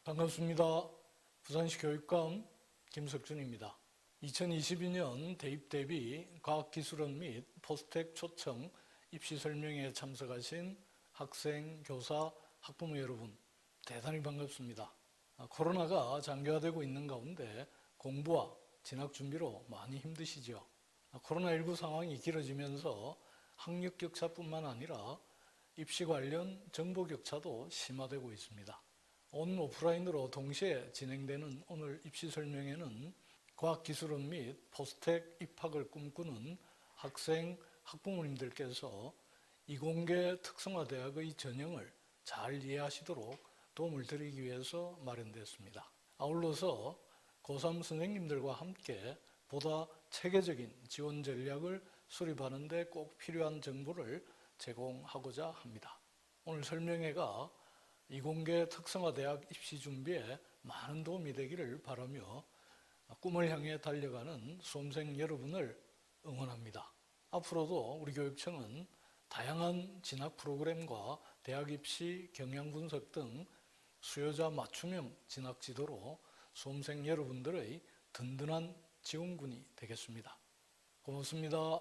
반갑습니다. 부산시 교육감 김석준입니다. 2022년 대입 대비 과학기술원 및 포스텍 초청 입시 설명회에 참석하신 학생, 교사, 학부모 여러분, 대단히 반갑습니다. 코로나가 장기화되고 있는 가운데 공부와 진학 준비로 많이 힘드시죠. 코로나19 상황이 길어지면서 학력 격차뿐만 아니라 입시 관련 정보 격차도 심화되고 있습니다. 온 오프라인으로 동시에 진행되는 오늘 입시 설명회는 과학기술원 및 포스텍 입학을 꿈꾸는 학생, 학부모님들께서 이공계 특성화대학의 전형을 잘 이해하시도록 도움을 드리기 위해서 마련됐습니다. 아울러서 고3 선생님들과 함께 보다 체계적인 지원 전략을 수립하는 데 꼭 필요한 정보를 제공하고자 합니다. 오늘 설명회가 이공계 특성화대학 입시 준비에 많은 도움이 되기를 바라며 꿈을 향해 달려가는 수험생 여러분을 응원합니다. 앞으로도 우리 교육청은 다양한 진학 프로그램과 대학 입시 경향 분석 등 수요자 맞춤형 진학 지도로 수험생 여러분들의 든든한 지원군이 되겠습니다. 고맙습니다.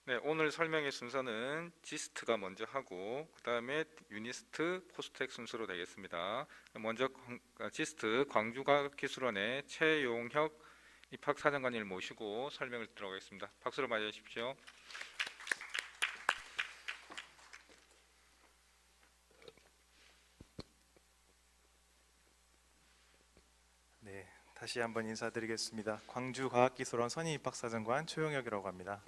네, 오늘 설명의 순서는 지스트가 먼저 하고 그 다음에 유니스트, 포스텍 순서로 되겠습니다. 먼저 지스트 광주과학기술원의 최용혁 입학사정관님을 모시고 설명을 들어가겠습니다. 박수로 맞이해 주십시오. 네, 다시 한번 인사드리겠습니다. 광주과학기술원 선임 입학사정관 최용혁이라고 합니다.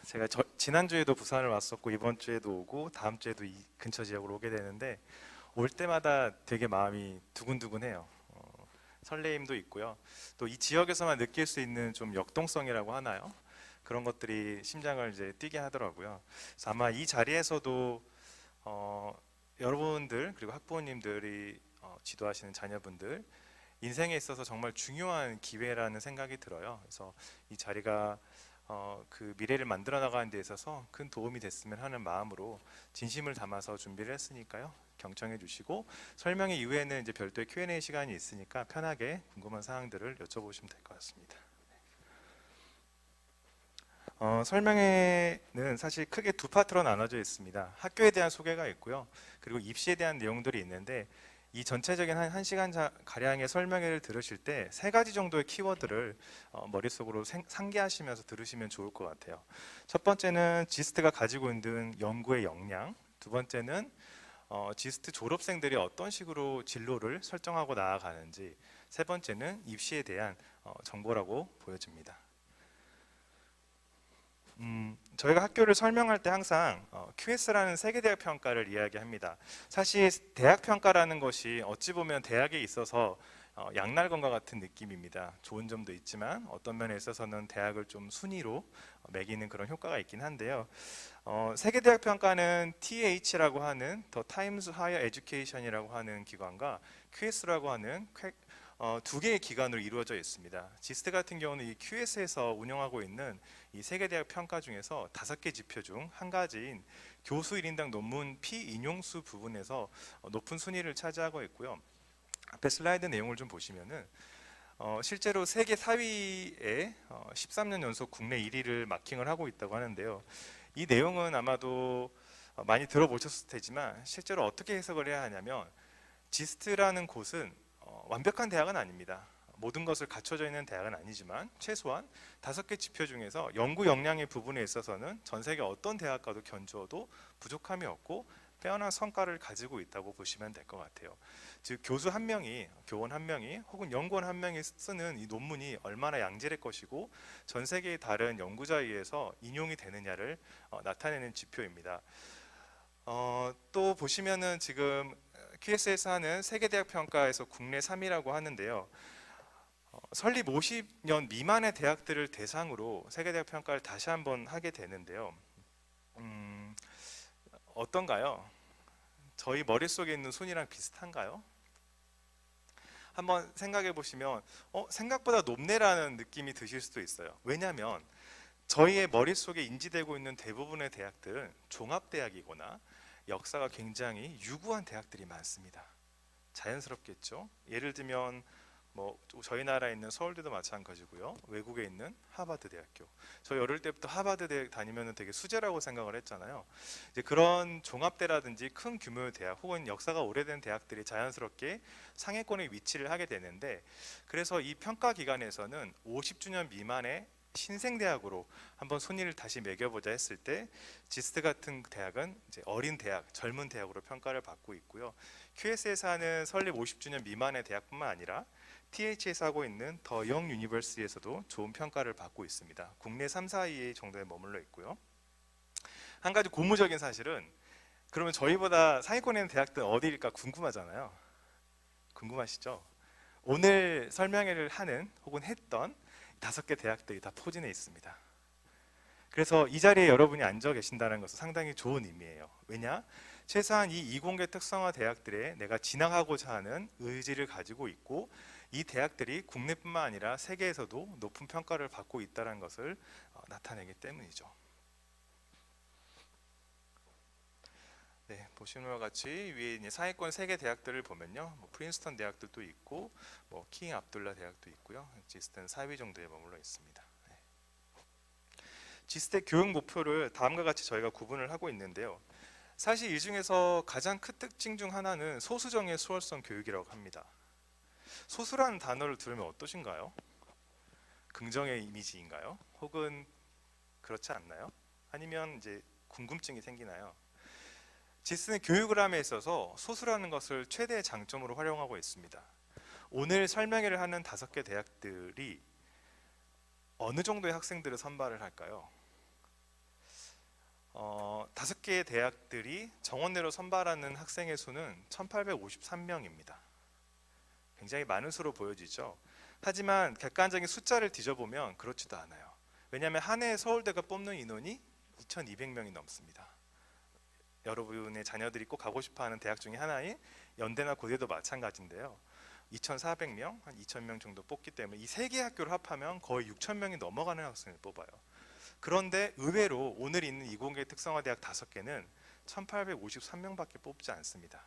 제가 지난주에도 부산을 왔었고 이번 주에도 오고 다음 주에도 이 근처 지역으로 오게 되는데 올 때마다 되게 마음이 두근두근해요. 설레임도 있고요. 또 이 지역에서만 느낄 수 있는 좀 역동성이라고 하나요? 그런 것들이 심장을 이제 뛰게 하더라고요. 그래서 아마 이 자리에서도 여러분들 그리고 학부모님들이 지도하시는 자녀분들 인생에 있어서 정말 중요한 기회라는 생각이 들어요. 그래서 이 자리가 그 미래를 만들어 나가는 데 있어서 큰 도움이 됐으면 하는 마음으로 진심을 담아서 준비를 했으니까요. 경청해 주시고 설명회 이후에는 이제 별도의 Q&A 시간이 있으니까 편하게 궁금한 사항들을 여쭤보시면 될 것 같습니다. 설명회는 사실 크게 두 파트로 나눠져 있습니다. 학교에 대한 소개가 있고요. 그리고 입시에 대한 내용들이 있는데 이 전체적인 한 시간 가량의 설명회를 들으실 때 세 가지 정도의 키워드를 머릿속으로 상기하시면서 들으시면 좋을 것 같아요. 첫 번째는 지스트가 가지고 있는 연구의 역량, 두 번째는 지스트 졸업생들이 어떤 식으로 진로를 설정하고 나아가는지, 세 번째는 입시에 대한 정보라고 보여집니다. 저희가 학교를 설명할 때 항상 QS라는 세계대학 평가를 이야기합니다. 사실 대학 평가라는 것이 어찌 보면 대학에 있어서 양날검과 같은 느낌입니다. 좋은 점도 있지만 어떤 면에 있어서는 대학을 좀 순위로 매기는 그런 효과가 있긴 한데요. 세계대학 평가는 TH라고 하는 더 타임스 하이어 에듀케이션이라고 하는 기관과 QS라고 하는 두 개의 기관으로 이루어져 있습니다. 지스트 같은 경우는 이 QS에서 운영하고 있는 이 세계대학 평가 중에서 5개 지표 중 한 가지인 교수 1인당 논문 피인용수 부분에서 높은 순위를 차지하고 있고요. 앞에 슬라이드 내용을 좀 보시면은 실제로 세계 4위에 13년 연속 국내 1위를 마킹을 하고 있다고 하는데요. 이 내용은 아마도 많이 들어보셨을 테지만 실제로 어떻게 해석을 해야 하냐면 지스트라는 곳은 완벽한 대학은 아닙니다. 모든 것을 갖춰져 있는 대학은 아니지만 최소한 5개 지표 중에서 연구 역량의 부분에 있어서는 전 세계 어떤 대학과도 견주어도 부족함이 없고 빼어난 성과를 가지고 있다고 보시면 될 것 같아요. 즉 교수 한 명이, 교원 한 명이 혹은 연구원 한 명이 쓰는 이 논문이 얼마나 양질의 것이고 전 세계의 다른 연구자에 의해서 인용이 되느냐를 나타내는 지표입니다. 또 보시면은 지금 QS에서 하는 세계대학 평가에서 국내 3위라고 하는데요. 설립 50년 미만의 대학들을 대상으로 세계대학 평가를 다시 한번 하게 되는데요. 어떤가요? 저희 머릿속에 있는 순위랑 비슷한가요? 한번 생각해 보시면 생각보다 높네라는 느낌이 드실 수도 있어요. 왜냐하면 저희의 머릿속에 인지되고 있는 대부분의 대학들은 종합대학이거나 역사가 굉장히 유구한 대학들이 많습니다. 자연스럽겠죠. 예를 들면 뭐 저희 나라에 있는 서울대도 마찬가지고요. 외국에 있는 하버드 대학교. 저희 어릴 때부터 하버드 대학 다니면 되게 수재라고 생각을 했잖아요. 이제 그런 종합대라든지 큰 규모의 대학 혹은 역사가 오래된 대학들이 자연스럽게 상위권에 위치를 하게 되는데, 그래서 이 평가 기관에서는 50주년 미만의 신생대학으로 한번 순위를 다시 매겨보자 했을 때 지스트 같은 대학은 이제 어린 대학, 젊은 대학으로 평가를 받고 있고요. QS에서 하는 설립 50주년 미만의 대학뿐만 아니라 TH에서 하고 있는 더 영 유니버시티에서도 좋은 평가를 받고 있습니다. 국내 3, 4위 정도에 머물러 있고요. 한 가지 고무적인 사실은, 그러면 저희보다 상위권에 있는 대학들은 어디일까 궁금하잖아요. 궁금하시죠? 오늘 설명회를 하는 혹은 했던 5개 대학들이 다 포진해 있습니다. 그래서 이 자리에 여러분이 앉아 계신다는 것은 상당히 좋은 의미예요. 왜냐? 최소한 이 이공계 특성화 대학들에 내가 진학하고자 하는 의지를 가지고 있고, 이 대학들이 국내뿐만 아니라 세계에서도 높은 평가를 받고 있다는 것을 나타내기 때문이죠. 네, 보시는 바와 같이 위에 있는 상위권 3개 대학들을 보면요, 뭐 프린스턴 대학들도 있고, 뭐 킹 압둘라 대학도 있고요. 지스트는 4위 정도에 머물러 있습니다. 네. 지스트의 교육 목표를 다음과 같이 저희가 구분을 하고 있는데요. 사실 이 중에서 가장 큰 특징 중 하나는 소수정의 수월성 교육이라고 합니다. 소수라는 단어를 들으면 어떠신가요? 긍정의 이미지인가요? 혹은 그렇지 않나요? 아니면 이제 궁금증이 생기나요? 지스는 교육을 함에 있어서 소수라는 것을 최대의 장점으로 활용하고 있습니다. 오늘 설명회를 하는 5개 대학들이 어느 정도의 학생들을 선발을 할까요? 5개의 대학들이 정원내로 선발하는 학생의 수는 1853명입니다. 굉장히 많은 수로 보여지죠. 하지만 객관적인 숫자를 뒤져보면 그렇지도 않아요. 왜냐하면 한 해 서울대가 뽑는 인원이 2200명이 넘습니다. 여러분의 자녀들이 꼭 가고 싶어하는 대학 중에 하나인 연대나 고대도 마찬가지인데요. 2400명, 한 2000명 정도 뽑기 때문에 이 3개 학교를 합하면 거의 6000명이 넘어가는 학생을 뽑아요. 그런데 의외로 오늘 있는 이공계 특성화대학 5개는 1853명밖에 뽑지 않습니다.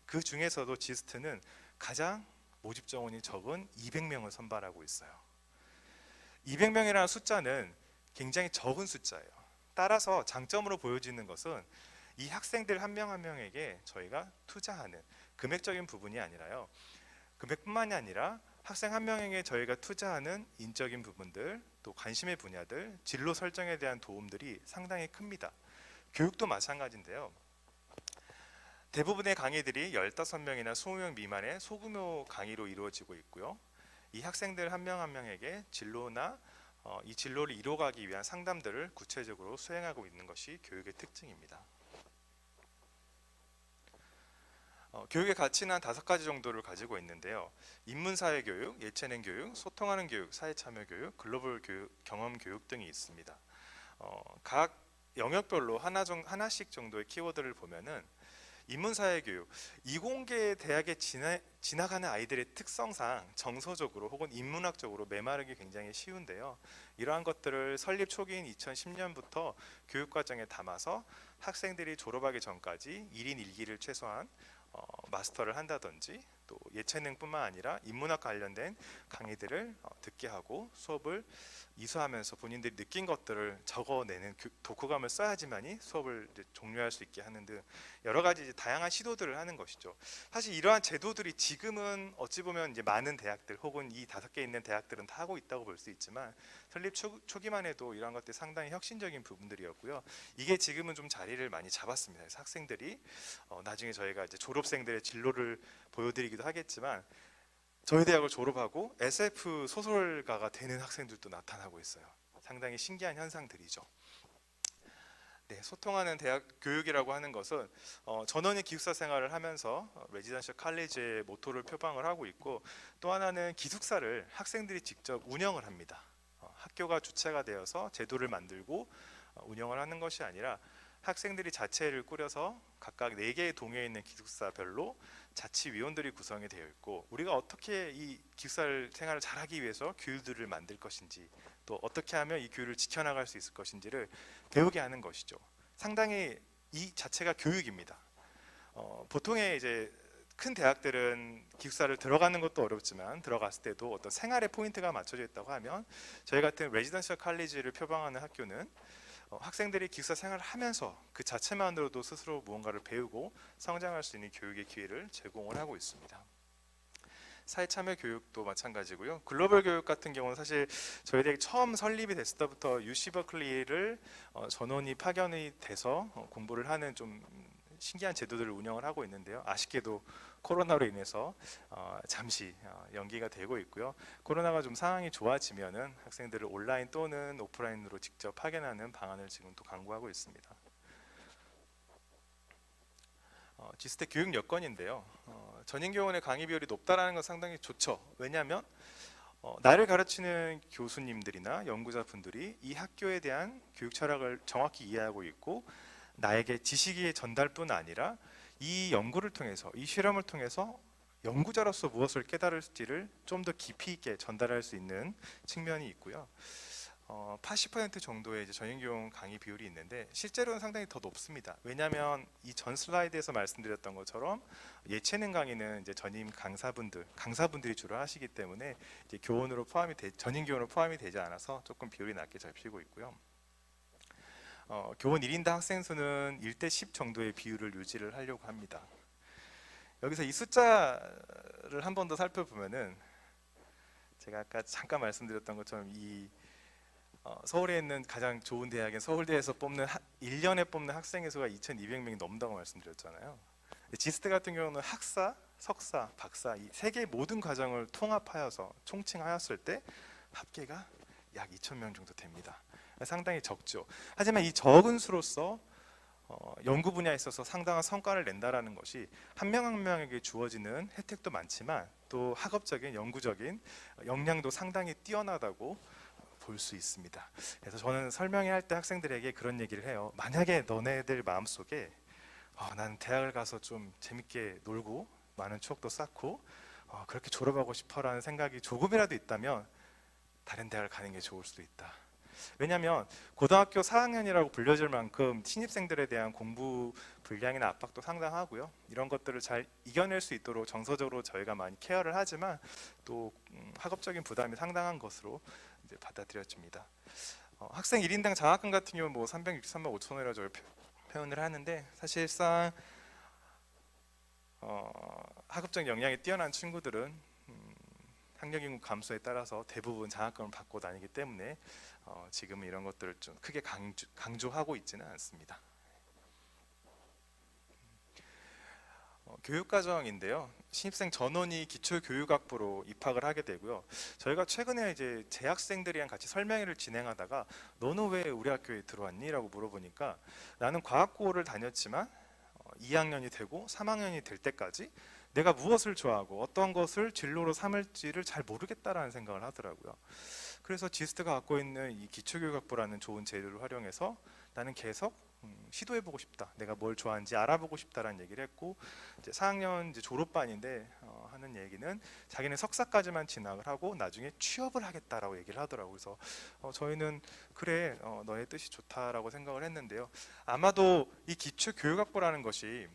그 중에서도 지스트는 가장 모집 정원이 적은 200명을 선발하고 있어요. 200명이라는 숫자는 굉장히 적은 숫자예요. 따라서 장점으로 보여지는 것은 이 학생들 한 명 한 명에게 저희가 투자하는 금액적인 부분이 아니라요, 금액뿐만이 아니라 학생 한 명에게 저희가 투자하는 인적인 부분들, 또 관심의 분야들, 진로 설정에 대한 도움들이 상당히 큽니다. 교육도 마찬가지인데요. 대부분의 강의들이 15명이나 20명 미만의 소규모 강의로 이루어지고 있고요. 이 학생들 한 명 한 명에게 진로나 이 진로를 이뤄가기 위한 상담들을 구체적으로 수행하고 있는 것이 교육의 특징입니다. 교육의 가치는 한 5가지 정도를 가지고 있는데요. 인문사회 교육, 예체능 교육, 소통하는 교육, 사회참여 교육, 글로벌 교육, 경험 교육 등이 있습니다. 각 영역별로 하나씩 정도의 키워드를 보면은 인문사회 교육, 이공계 대학에 진학하는 아이들의 특성상 정서적으로 혹은 인문학적으로 메마르기 굉장히 쉬운데요. 이러한 것들을 설립 초기인 2010년부터 교육과정에 담아서 학생들이 졸업하기 전까지 1인 1기를 최소한 마스터를 한다든지, 또 예체능뿐만 아니라 인문학 관련된 강의들을 듣게 하고 수업을 이수하면서 본인들이 느낀 것들을 적어내는 독후감을 써야지만이 수업을 종료할 수 있게 하는 등 여러 가지 이제 다양한 시도들을 하는 것이죠. 사실 이러한 제도들이 지금은 어찌 보면 이제 많은 대학들 혹은 이 5개 있는 대학들은 다 하고 있다고 볼 수 있지만 설립 초기만 해도 이러한 것들이 상당히 혁신적인 부분들이었고요. 이게 지금은 좀 자리를 많이 잡았습니다. 그래서 학생들이 나중에 저희가 이제 졸업생들의 진로를 보여드리기도 하겠지만 저희 대학을 졸업하고 SF 소설가가 되는 학생들도 나타나고 있어요. 상당히 신기한 현상들이죠. 네, 소통하는 대학 교육이라고 하는 것은 전원이 기숙사 생활을 하면서 레지던셜 칼리지의 모토를 표방을 하고 있고, 또 하나는 기숙사를 학생들이 직접 운영을 합니다. 학교가 주체가 되어서 제도를 만들고 운영을 하는 것이 아니라 학생들이 자체를 꾸려서 각각 4개의 동에 있는 기숙사별로 자치위원들이 구성이 되어 있고, 우리가 어떻게 이 기숙사 생활을 잘하기 위해서 규율들을 만들 것인지, 또 어떻게 하면 이 규율을 지켜나갈 수 있을 것인지를 배우게 하는 것이죠. 상당히 이 자체가 교육입니다. 보통의 이제 큰 대학들은 기숙사를 들어가는 것도 어렵지만 들어갔을 때도 어떤 생활의 포인트가 맞춰져 있다고 하면, 저희 같은 레지던셜 칼리지를 표방하는 학교는 학생들이 기숙사 생활을 하면서 그 자체만으로도 스스로 무언가를 배우고 성장할 수 있는 교육의 기회를 제공을 하고 있습니다. 사회참여 교육도 마찬가지고요. 글로벌 교육 같은 경우는 사실 저희 대학이 처음 설립이 됐을 때부터 UC 버클리를 전원이 파견이 돼서 공부를 하는 좀 신기한 제도들을 운영을 하고 있는데요. 아쉽게도 코로나로 인해서 잠시 연기가 되고 있고요. 코로나가 좀 상황이 좋아지면은 학생들을 온라인 또는 오프라인으로 직접 파견하는 방안을 지금 또 강구하고 있습니다. 지스텍 교육 여건인데요. 전인교원의 강의 비율이 높다라는 건 상당히 좋죠. 왜냐하면 나를 가르치는 교수님들이나 연구자분들이 이 학교에 대한 교육 철학을 정확히 이해하고 있고, 나에게 지식의 전달뿐 아니라 이 연구를 통해서, 이 실험을 통해서 연구자로서 무엇을 깨달을지를 좀 더 깊이 있게 전달할 수 있는 측면이 있고요. 80% 정도의 이제 전인교원 강의 비율이 있는데 실제로는 상당히 더 높습니다. 왜냐하면 이 전 슬라이드에서 말씀드렸던 것처럼 예체능 강의는 이제 전임 강사분들이 주로 하시기 때문에 이제 전임 교원으로 포함이 되지 않아서 조금 비율이 낮게 잡히고 있고요. 교원 1인당 학생 수는 1대 10 정도의 비율을 유지를 하려고 합니다. 여기서 이 숫자를 한 번 더 살펴보면은, 제가 아까 잠깐 말씀드렸던 것처럼 이 서울에 있는 가장 좋은 대학인 서울대에서 1년에 뽑는 학생의 수가 2,200명이 넘는다고 말씀드렸잖아요. 지스트 같은 경우는 학사, 석사, 박사 이 세 개의 모든 과정을 통합하여서 총칭하였을 때 합계가 약 2,000명 정도 됩니다. 상당히 적죠. 하지만 이 적은 수로서 연구 분야에 있어서 상당한 성과를 낸다라는 것이 한 명 한 명에게 주어지는 혜택도 많지만 또 학업적인 연구적인 역량도 상당히 뛰어나다고 볼 수 있습니다. 그래서 저는 설명회 할 때 학생들에게 그런 얘기를 해요. 만약에 너네들 마음속에 나는 대학을 가서 좀 재밌게 놀고 많은 추억도 쌓고 그렇게 졸업하고 싶어라는 생각이 조금이라도 있다면 다른 대학을 가는 게 좋을 수도 있다. 왜냐하면 고등학교 4학년이라고 불려질 만큼 신입생들에 대한 공부 분량이나 압박도 상당하고요. 이런 것들을 잘 이겨낼 수 있도록 정서적으로 저희가 많이 케어를 하지만 또 학업적인 부담이 상당한 것으로 이제 받아들여집니다. 학생 1인당 장학금 같은 경우는 뭐 363만 5천 원이라고 저희 표현을 하는데, 사실상 학업적 역량이 뛰어난 친구들은 학력인구 감소에 따라서 대부분 장학금을 받고 다니기 때문에 지금은 이런 것들을 좀 크게 강조하고 있지는 않습니다. 교육과정인데요. 신입생 전원이 기초교육학부로 입학을 하게 되고요. 저희가 최근에 이제 재학생들이랑 같이 설명회를 진행하다가 너는 왜 우리 학교에 들어왔니? 라고 물어보니까 나는 과학고를 다녔지만 2학년이 되고 3학년이 될 때까지 내가 무엇을 좋아하고 어떤 것을 진로로 삼을지를 잘 모르겠다라는 생각을 하더라고요. 그래서 지스트가 갖고 있는 이 기초교육학부라는 좋은 재료를 활용해서 나는 계속 시도해보고 싶다, 내가 뭘 좋아하는지 알아보고 싶다라는 얘기를 했고, 이제 4학년 이제 졸업반인데 하는 얘기는 자기는 석사까지만 진학을 하고 나중에 취업을 하겠다라고 얘기를 하더라고요. 그래서 저희는 그래 너의 뜻이 좋다라고 생각을 했는데요. 아마도 이 기초교육학부라는 것이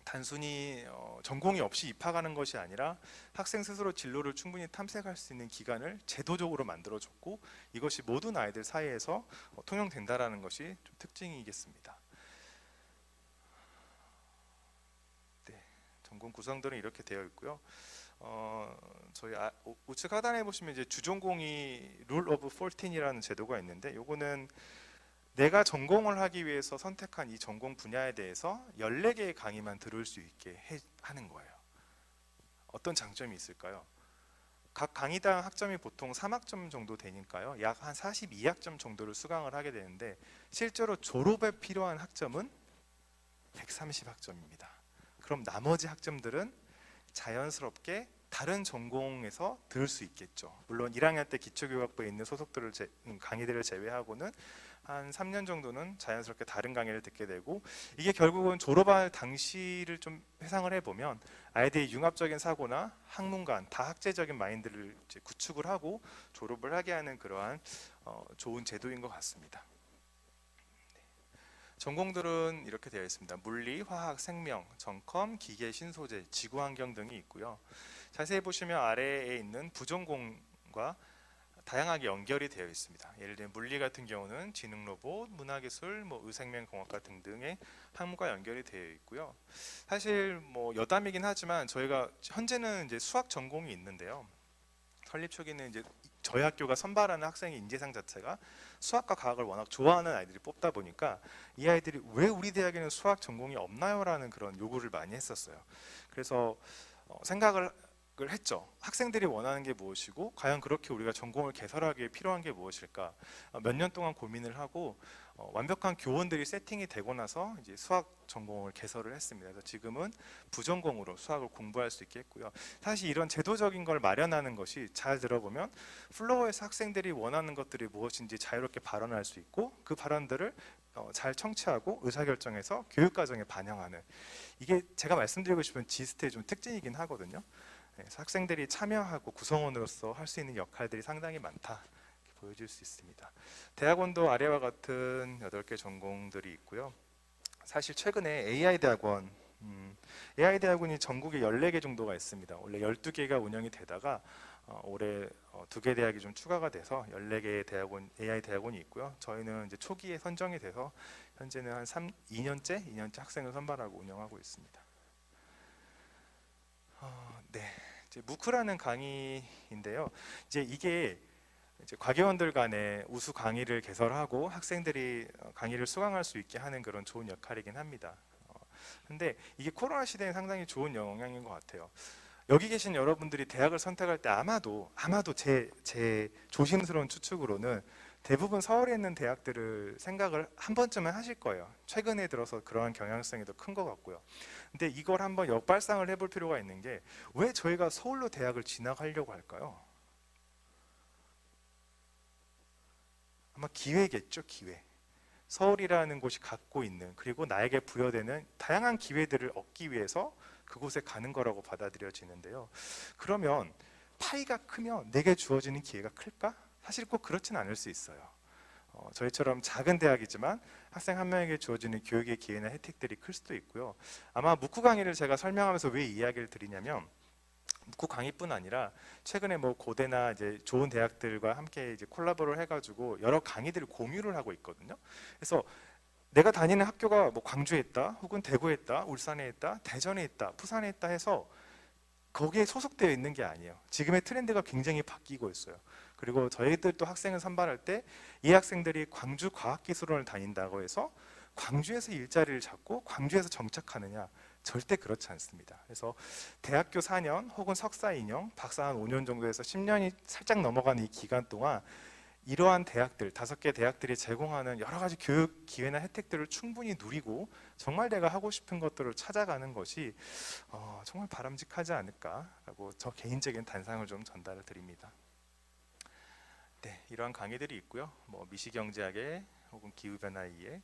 단순히 전공이 없이 입학하는 것이 아니라 학생 스스로 진로를 충분히 탐색할 수 있는 기간을 제도적으로 만들어줬고, 이것이 모든 아이들 사이에서 통용된다라는 것이 좀 특징이겠습니다. 네, 전공 구성들은 이렇게 되어 있고요. 저희 우측 하단에 보시면 이제 주전공이 룰 오브 14이라는 제도가 있는데, 요거는 내가 전공을 하기 위해서 선택한 이 전공 분야에 대해서 14개의 강의만 들을 수 있게 하는 거예요. 어떤 장점이 있을까요? 각 강의당 학점이 보통 3학점 정도 되니까요. 약 한 42학점 정도를 수강을 하게 되는데, 실제로 졸업에 필요한 학점은 130학점입니다. 그럼 나머지 학점들은 자연스럽게 다른 전공에서 들을 수 있겠죠. 물론 1학년 때 기초교육학부에 있는 소속들을 강의들을 제외하고는 한 3년 정도는 자연스럽게 다른 강의를 듣게 되고, 이게 결국은 졸업할 당시를 좀 회상을 해보면 아이들이 융합적인 사고나 학문관, 다학제적인 마인드를 이제 구축을 하고 졸업을 하게 하는 그러한 좋은 제도인 것 같습니다. 전공들은 이렇게 되어 있습니다. 물리, 화학, 생명, 전컴, 기계, 신소재, 지구환경 등이 있고요. 자세히 보시면 아래에 있는 부전공과 다양하게 연결이 되어 있습니다. 예를 들면 물리 같은 경우는 지능 로봇, 문화기술, 의생명공학과 등등의 학문과 연결이 되어 있고요. 사실 여담이긴 하지만 저희가 현재는 이제 수학 전공이 있는데요. 설립 초기는 이제 저희 학교가 선발하는 학생의 인재상 자체가 수학과 과학을 워낙 좋아하는 아이들이 뽑다 보니까 이 아이들이 왜 우리 대학에는 수학 전공이 없나요라는 그런 요구를 많이 했었어요. 그래서 생각을 했죠. 학생들이 원하는 게 무엇이고 과연 그렇게 우리가 전공을 개설하기에 필요한 게 무엇일까? 몇 년 동안 고민을 하고 완벽한 교원들이 세팅이 되고 나서 이제 수학 전공을 개설을 했습니다. 그래서 지금은 부전공으로 수학을 공부할 수 있게 했고요. 사실 이런 제도적인 걸 마련하는 것이 잘 들어보면 플로어에서 학생들이 원하는 것들이 무엇인지 자유롭게 발언할 수 있고 그 발언들을 잘 청취하고 의사결정해서 교육과정에 반영하는, 이게 제가 말씀드리고 싶은 지스트의 좀 특징이긴 하거든요. 그래서 학생들이 참여하고 구성원으로서 할 수 있는 역할들이 상당히 많다 이렇게 보여질 수 있습니다. 대학원도 아래와 같은 8개 전공들이 있고요. 사실 최근에 AI 대학원이 전국에 14개 정도가 있습니다. 원래 12개가 운영이 되다가 올해 2개 대학이 좀 추가가 돼서 14개의 대학원, AI 대학원이 있고요. 저희는 이제 초기에 선정이 돼서 현재는 한 2년째 학생을 선발하고 운영하고 있습니다. 네, 이제 무크라는 강의인데요. 이게 과계원들 간에 우수 강의를 개설하고 학생들이 강의를 수강할 수 있게 하는 그런 좋은 역할이긴 합니다. 근데 이게 코로나 시대에 상당히 좋은 영향인 것 같아요. 여기 계신 여러분들이 대학을 선택할 때 아마도 제 조심스러운 추측으로는 대부분 서울에 있는 대학들을 생각을 한 번쯤은 하실 거예요. 최근에 들어서 그러한 경향성이 더 큰 것 같고요. 근데 이걸 한번 역발상을 해볼 필요가 있는 게, 왜 저희가 서울로 대학을 진학하려고 할까요? 아마 기회겠죠, 기회. 서울이라는 곳이 갖고 있는, 그리고 나에게 부여되는 다양한 기회들을 얻기 위해서 그곳에 가는 거라고 받아들여지는데요. 그러면 파이가 크면 내게 주어지는 기회가 클까? 사실 꼭 그렇진 않을 수 있어요. 저희처럼 작은 대학이지만 학생 한 명에게 주어지는 교육의 기회나 혜택들이 클 수도 있고요. 아마 묵후 강의를 제가 설명하면서 왜 이야기를 드리냐면, 묵후 강의뿐 아니라 최근에 고대나 이제 좋은 대학들과 함께 이제 콜라보를 해가지고 여러 강의들을 공유를 하고 있거든요. 그래서 내가 다니는 학교가 광주에 있다, 혹은 대구에 있다, 울산에 있다, 대전에 있다, 부산에 있다 해서 거기에 소속되어 있는 게 아니에요. 지금의 트렌드가 굉장히 바뀌고 있어요. 그리고 저희들도 학생을 선발할 때 이 학생들이 광주 과학기술원을 다닌다고 해서 광주에서 일자리를 잡고 광주에서 정착하느냐, 절대 그렇지 않습니다. 그래서 대학교 4년 혹은 석사 2년, 박사 한 5년 정도에서 10년이 살짝 넘어가는 이 기간 동안 이러한 대학들, 5개 대학들이 제공하는 여러 가지 교육 기회나 혜택들을 충분히 누리고 정말 내가 하고 싶은 것들을 찾아가는 것이 정말 바람직하지 않을까라고 저 개인적인 단상을 좀 전달을 드립니다. 네, 이러한 강의들이 있고요. 미시경제학의 혹은 기후변화 이해,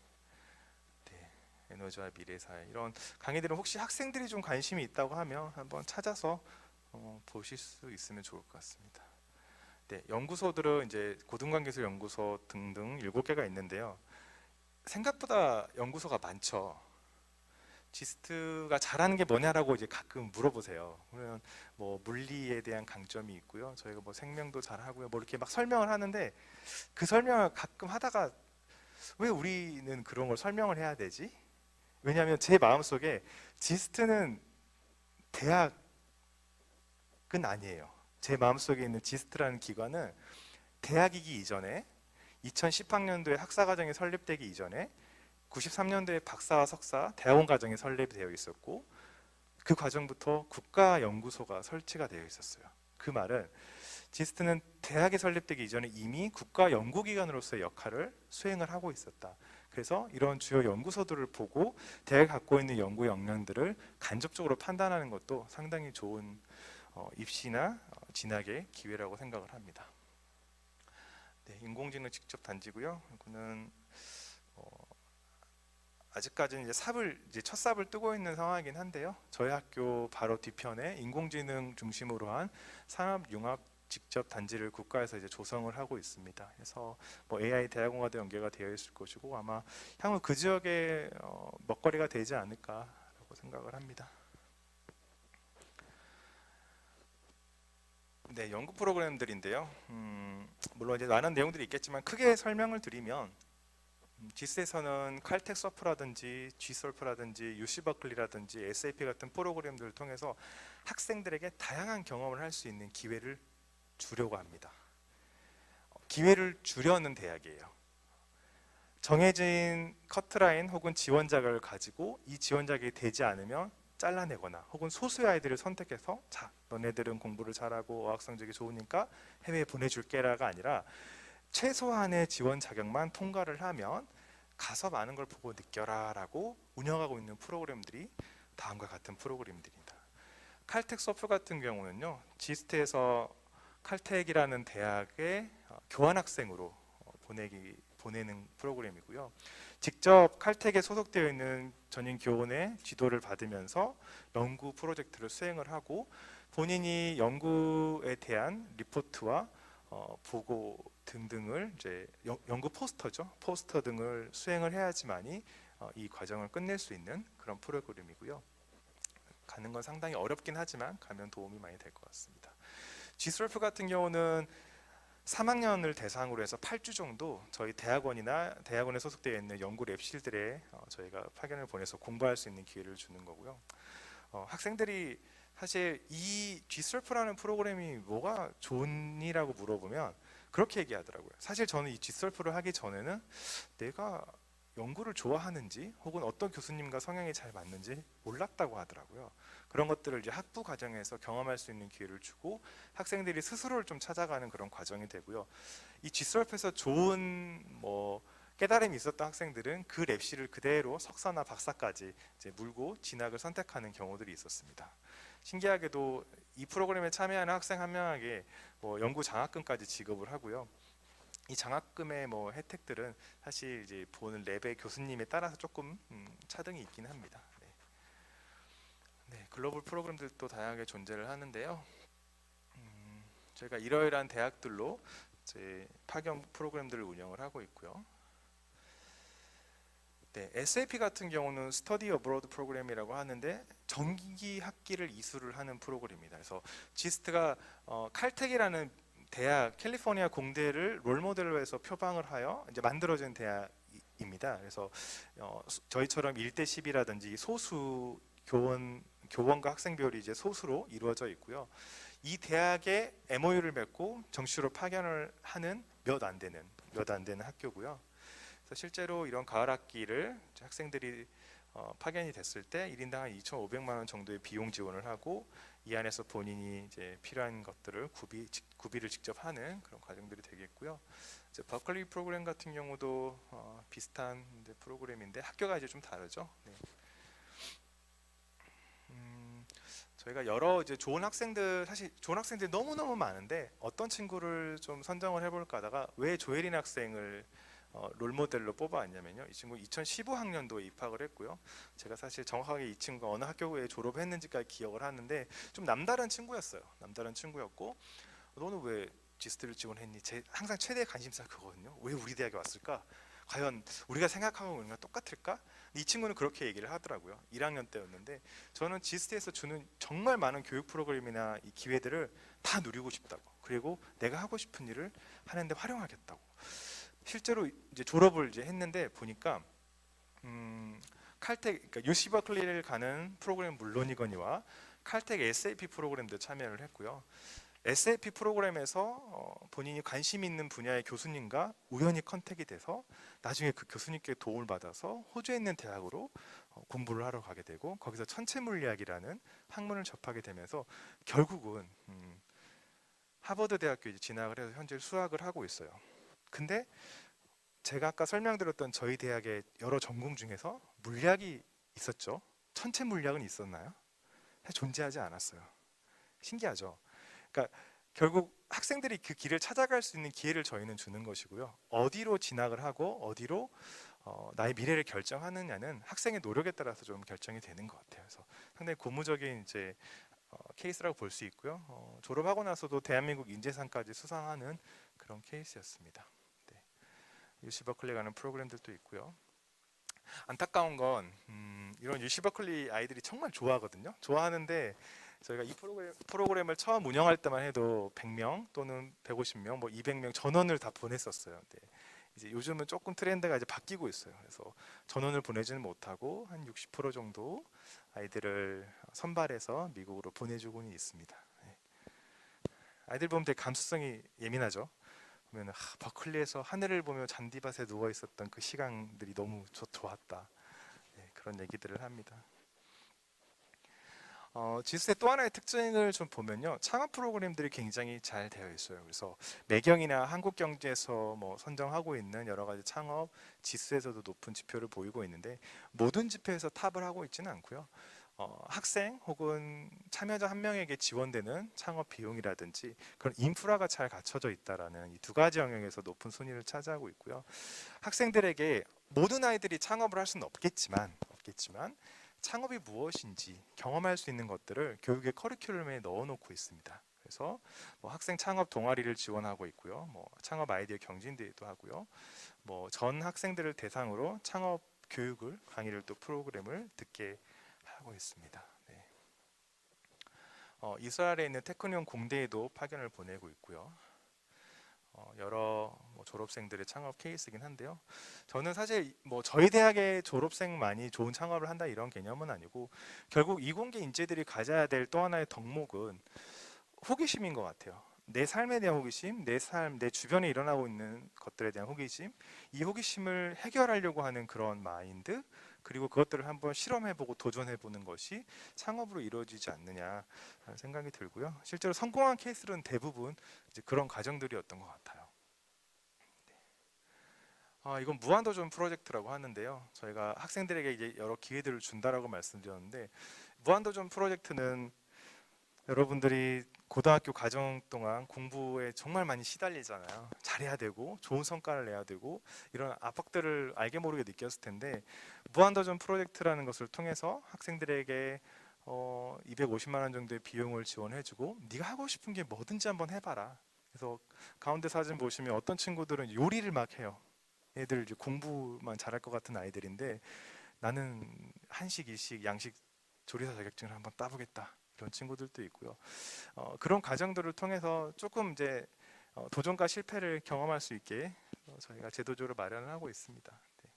에너지와 미래사회, 이런 강의들은 혹시 학생들이 좀 관심이 있다고 하면 한번 찾아서 보실 수 있으면 좋을 것 같습니다. 네, 연구소들은 이제 고등관계술연구소 등등 7개가 있는데요. 생각보다 연구소가 많죠. 지스트가 잘하는 게 뭐냐라고 이제 가끔 물어보세요. 그러면 물리에 대한 강점이 있고요. 저희가 생명도 잘하고요. 이렇게 막 설명을 하는데, 그 설명을 가끔 하다가 왜 우리는 그런 걸 설명을 해야 되지? 왜냐하면 제 마음속에 지스트는 대학은 아니에요. 제 마음속에 있는 지스트라는 기관은 대학이기 이전에 2010학년도에 학사과정이 설립되기 이전에 93년도에 박사와 석사 대학원 과정이 설립되어 있었고, 그 과정부터 국가연구소가 설치가 되어 있었어요. 그 말은 지스트는 대학이 설립되기 이전에 이미 국가연구기관으로서의 역할을 수행을 하고 있었다. 그래서 이런 주요 연구소들을 보고 대학이 갖고 있는 연구 역량들을 간접적으로 판단하는 것도 상당히 좋은 입시나 진학의 기회라고 생각을 합니다. 네, 인공지능 직접 단지고요. 이거는 아직까지는 이제 첫 삽을 뜨고 있는 상황이긴 한데요. 저희 학교 바로 뒤편에 인공지능 중심으로 한 산업융합 직접 단지를 국가에서 이제 조성을 하고 있습니다. 그래서 뭐 AI 대학원과도 연계가 되어 있을 것이고 아마 향후 그 지역에 먹거리가 되지 않을까라고 생각을 합니다. 네, 연구 프로그램들인데요. 물론 이제 많은 내용들이 있겠지만 크게 설명을 드리면 GIS에서는 칼텍 서프라든지 G설프라든지 UC 버클리라든지 SAP 같은 프로그램들을 통해서 학생들에게 다양한 경험을 할 수 있는 기회를 주려고 합니다. 기회를 주려는 대학이에요. 정해진 커트라인 혹은 지원자를 가지고 이 지원자가 되지 않으면 잘라내거나 혹은 소수의 아이들을 선택해서 자, 너네들은 공부를 잘하고 어학 성적이 좋으니까 해외에 보내줄게라가 아니라 최소한의 지원 자격만 통과를 하면 가서 많은 걸 보고 느껴라 라고 운영하고 있는 프로그램들이 다음과 같은 프로그램들입니다. 칼텍 서프 같은 경우는요, 지스트에서 칼텍이라는 대학의 교환학생으로 보내는 프로그램이고요. 직접 칼텍에 소속되어 있는 전임 교원의 지도를 받으면서 연구 프로젝트를 수행을 하고 본인이 연구에 대한 리포트와 보고 등등을 이제 연구 포스터 등을 수행을 해야지만이 이 과정을 끝낼 수 있는 그런 프로그램이고요. 가는 건 상당히 어렵긴 하지만 가면 도움이 많이 될 것 같습니다. G설프 같은 경우는 3학년을 대상으로 해서 8주 정도 저희 대학원에 소속되어 있는 연구 랩실들에 저희가 파견을 보내서 공부할 수 있는 기회를 주는 거고요. 학생들이 사실 이 G설프라는 프로그램이 뭐가 좋으니라고 물어보면 그렇게 얘기하더라고요. 사실 저는 이 G설프를 하기 전에는 내가 연구를 좋아하는지 혹은 어떤 교수님과 성향이 잘 맞는지 몰랐다고 하더라고요. 그런 것들을 이제 학부 과정에서 경험할 수 있는 기회를 주고 학생들이 스스로를 좀 찾아가는 그런 과정이 되고요. 이 G설프에서 좋은 깨달음이 있었던 학생들은 그 랩실을 그대로 석사나 박사까지 이제 물고 진학을 선택하는 경우들이 있었습니다. 신기하게도 이 프로그램에 참여하는 학생 한 명에게 연구 장학금까지 지급을 하고요. 이 장학금의 혜택들은 사실 이제 보는 랩의 교수님에 따라서 조금 차등이 있긴 합니다. 네, 글로벌 프로그램들도 다양하게 존재를 하는데요. 저희가 이러이러한 대학들로 이제 파견 프로그램들을 운영을 하고 있고요. 네, SAP 같은 경우는 스터디 어브로드 프로그램이라고 하는데 정기 학기를 이수를 하는 프로그램입니다. 그래서 지스트가 칼텍이라는 대학 캘리포니아 공대를 롤모델로 해서 표방을 하여 이제 만들어진 대학입니다. 그래서 저희처럼 1대10이라든지 소수 교원과 학생 비율이 이제 소수로 이루어져 있고요. 이 대학에 MOU를 맺고 정식으로 파견을 하는 몇 안 되는 학교고요. 그래서 실제로 이런 가을 학기를 학생들이 파견이 됐을 때 1인당 한 2,500만 원 정도의 비용 지원을 하고 이 안에서 본인이 이제 필요한 것들을 구비를 직접 하는 그런 과정들이 되겠고요. 이제 버클리 프로그램 같은 경우도 비슷한 프로그램인데 학교가 이제 좀 다르죠. 네. 저희가 여러 이제 사실 좋은 학생들이 너무너무 많은데 어떤 친구를 좀 선정을 해볼까 하다가 왜 조혜린 학생을 롤모델로 뽑아왔냐면요. 이 친구 2015학년도에 입학을 했고요. 제가 사실 정확하게 이 친구가 어느 학교에 졸업했는지까지 기억을 하는데 좀 남다른 친구였어요. 남다른 친구였고 너는 왜 지스트를 지원했니? 항상 최대 관심사가 그거거든요. 왜 우리 대학에 왔을까? 과연 우리가 생각하고 있는 건 똑같을까? 이 친구는 그렇게 얘기를 하더라고요. 1학년 때였는데 저는 지스트에서 주는 정말 많은 교육 프로그램이나 이 기회들을 다 누리고 싶다고, 그리고 내가 하고 싶은 일을 하는데 활용하겠다고. 실제로 이제 졸업을 이제 했는데 보니까 칼텍, 그러니까 UC 버클리를 가는 프로그램 물론이거니와 칼텍 SAP 프로그램도 참여를 했고요. SAP 프로그램에서 본인이 관심 있는 분야의 교수님과 우연히 컨택이 돼서 나중에 그 교수님께 도움을 받아서 호주에 있는 대학으로 공부를 하러 가게 되고 거기서 천체물리학이라는 학문을 접하게 되면서 결국은 하버드 대학교에 진학을 해서 현재 수학을 하고 있어요. 근데 제가 아까 설명드렸던 저희 대학의 여러 전공 중에서 물리학이 있었죠. 천체물리학은 있었나요? 존재하지 않았어요. 신기하죠. 그러니까 결국 학생들이 그 길을 찾아갈 수 있는 기회를 저희는 주는 것이고요. 어디로 진학을 하고 어디로 나의 미래를 결정하느냐는 학생의 노력에 따라서 좀 결정이 되는 것 같아요. 그래서 상당히 고무적인 이제 케이스라고 볼 수 있고요. 졸업하고 나서도 대한민국 인재상까지 수상하는 그런 케이스였습니다. 네. UC 버클리 가는 프로그램들도 있고요. 안타까운 건 이런 UC 버클리 아이들이 정말 좋아하거든요. 좋아하는데 저희가 이 프로그램을 처음 운영할 때만 해도 100명 또는 150명, 뭐 200명 전원을 다 보냈었어요. 네. 이제 요즘은 조금 트렌드가 이제 바뀌고 있어요. 그래서 전원을 보내지는 못하고 한 60% 정도 아이들을 선발해서 미국으로 보내주고는 있습니다. 네. 아이들 보면 되게 감수성이 예민하죠. 보면 버클리에서 하늘을 보며 잔디밭에 누워 있었던 그 시간들이 너무 좋았다. 네, 그런 얘기들을 합니다. 지스의 또 하나의 특징을 좀 보면요, 창업 프로그램들이 굉장히 잘 되어 있어요. 그래서 매경이나 한국경제에서 뭐 선정하고 있는 여러 가지 창업, 지스에서도 높은 지표를 보이고 있는데 모든 지표에서 탑을 하고 있지는 않고요. 학생 혹은 참여자 한 명에게 지원되는 창업 비용이라든지 그런 인프라가 잘 갖춰져 있다라는 이 두 가지 영역에서 높은 순위를 차지하고 있고요. 학생들에게 모든 아이들이 창업을 할 수는 없겠지만 창업이 무엇인지 경험할 수 있는 것들을 교육의 커리큘럼에 넣어놓고 있습니다. 그래서 뭐 학생 창업 동아리를 지원하고 있고요. 뭐 창업 아이디어 경진대회도 하고요. 뭐 전 학생들을 대상으로 창업 교육을 강의를 또 프로그램을 듣게 하고 있습니다. 네. 이스라엘에 있는 테크니온 공대에도 파견을 보내고 있고요. 여러 졸업생들의 창업 케이스이긴 한데요. 저는 사실 뭐 저희 대학의 졸업생만이 좋은 창업을 한다 이런 개념은 아니고 결국 이공계 인재들이 가져야 될 또 하나의 덕목은 호기심인 것 같아요. 내 삶에 대한 호기심, 내 삶, 내 주변에 일어나고 있는 것들에 대한 호기심, 이 호기심을 해결하려고 하는 그런 마인드, 그리고 그것들을 한번 실험해보고 도전해보는 것이 창업으로 이루어지지 않느냐 하는 생각이 들고요. 실제로 성공한 케이스는 대부분 이제 그런 과정들이었던 것 같아요. 이건 무한도전 프로젝트라고 하는데요. 저희가 학생들에게 이제 여러 기회들을 준다라고 말씀드렸는데 무한도전 프로젝트는 여러분들이 고등학교 과정 동안 공부에 정말 많이 시달리잖아요. 잘해야 되고 좋은 성과를 내야 되고 이런 압박들을 알게 모르게 느꼈을 텐데 무한도전 프로젝트라는 것을 통해서 학생들에게 250만 원 정도의 비용을 지원해주고 네가 하고 싶은 게 뭐든지 한번 해봐라. 그래서 가운데 사진 보시면 어떤 친구들은 요리를 막 해요. 애들 이제 공부만 잘할 것 같은 아이들인데 나는 한식, 일식, 양식 조리사 자격증을 한번 따보겠다. 이런 친구들도 있고요. 그런 과정들을 통해서 조금 이제 도전과 실패를 경험할 수 있게 저희가 제도적으로 마련을 하고 있습니다. 네.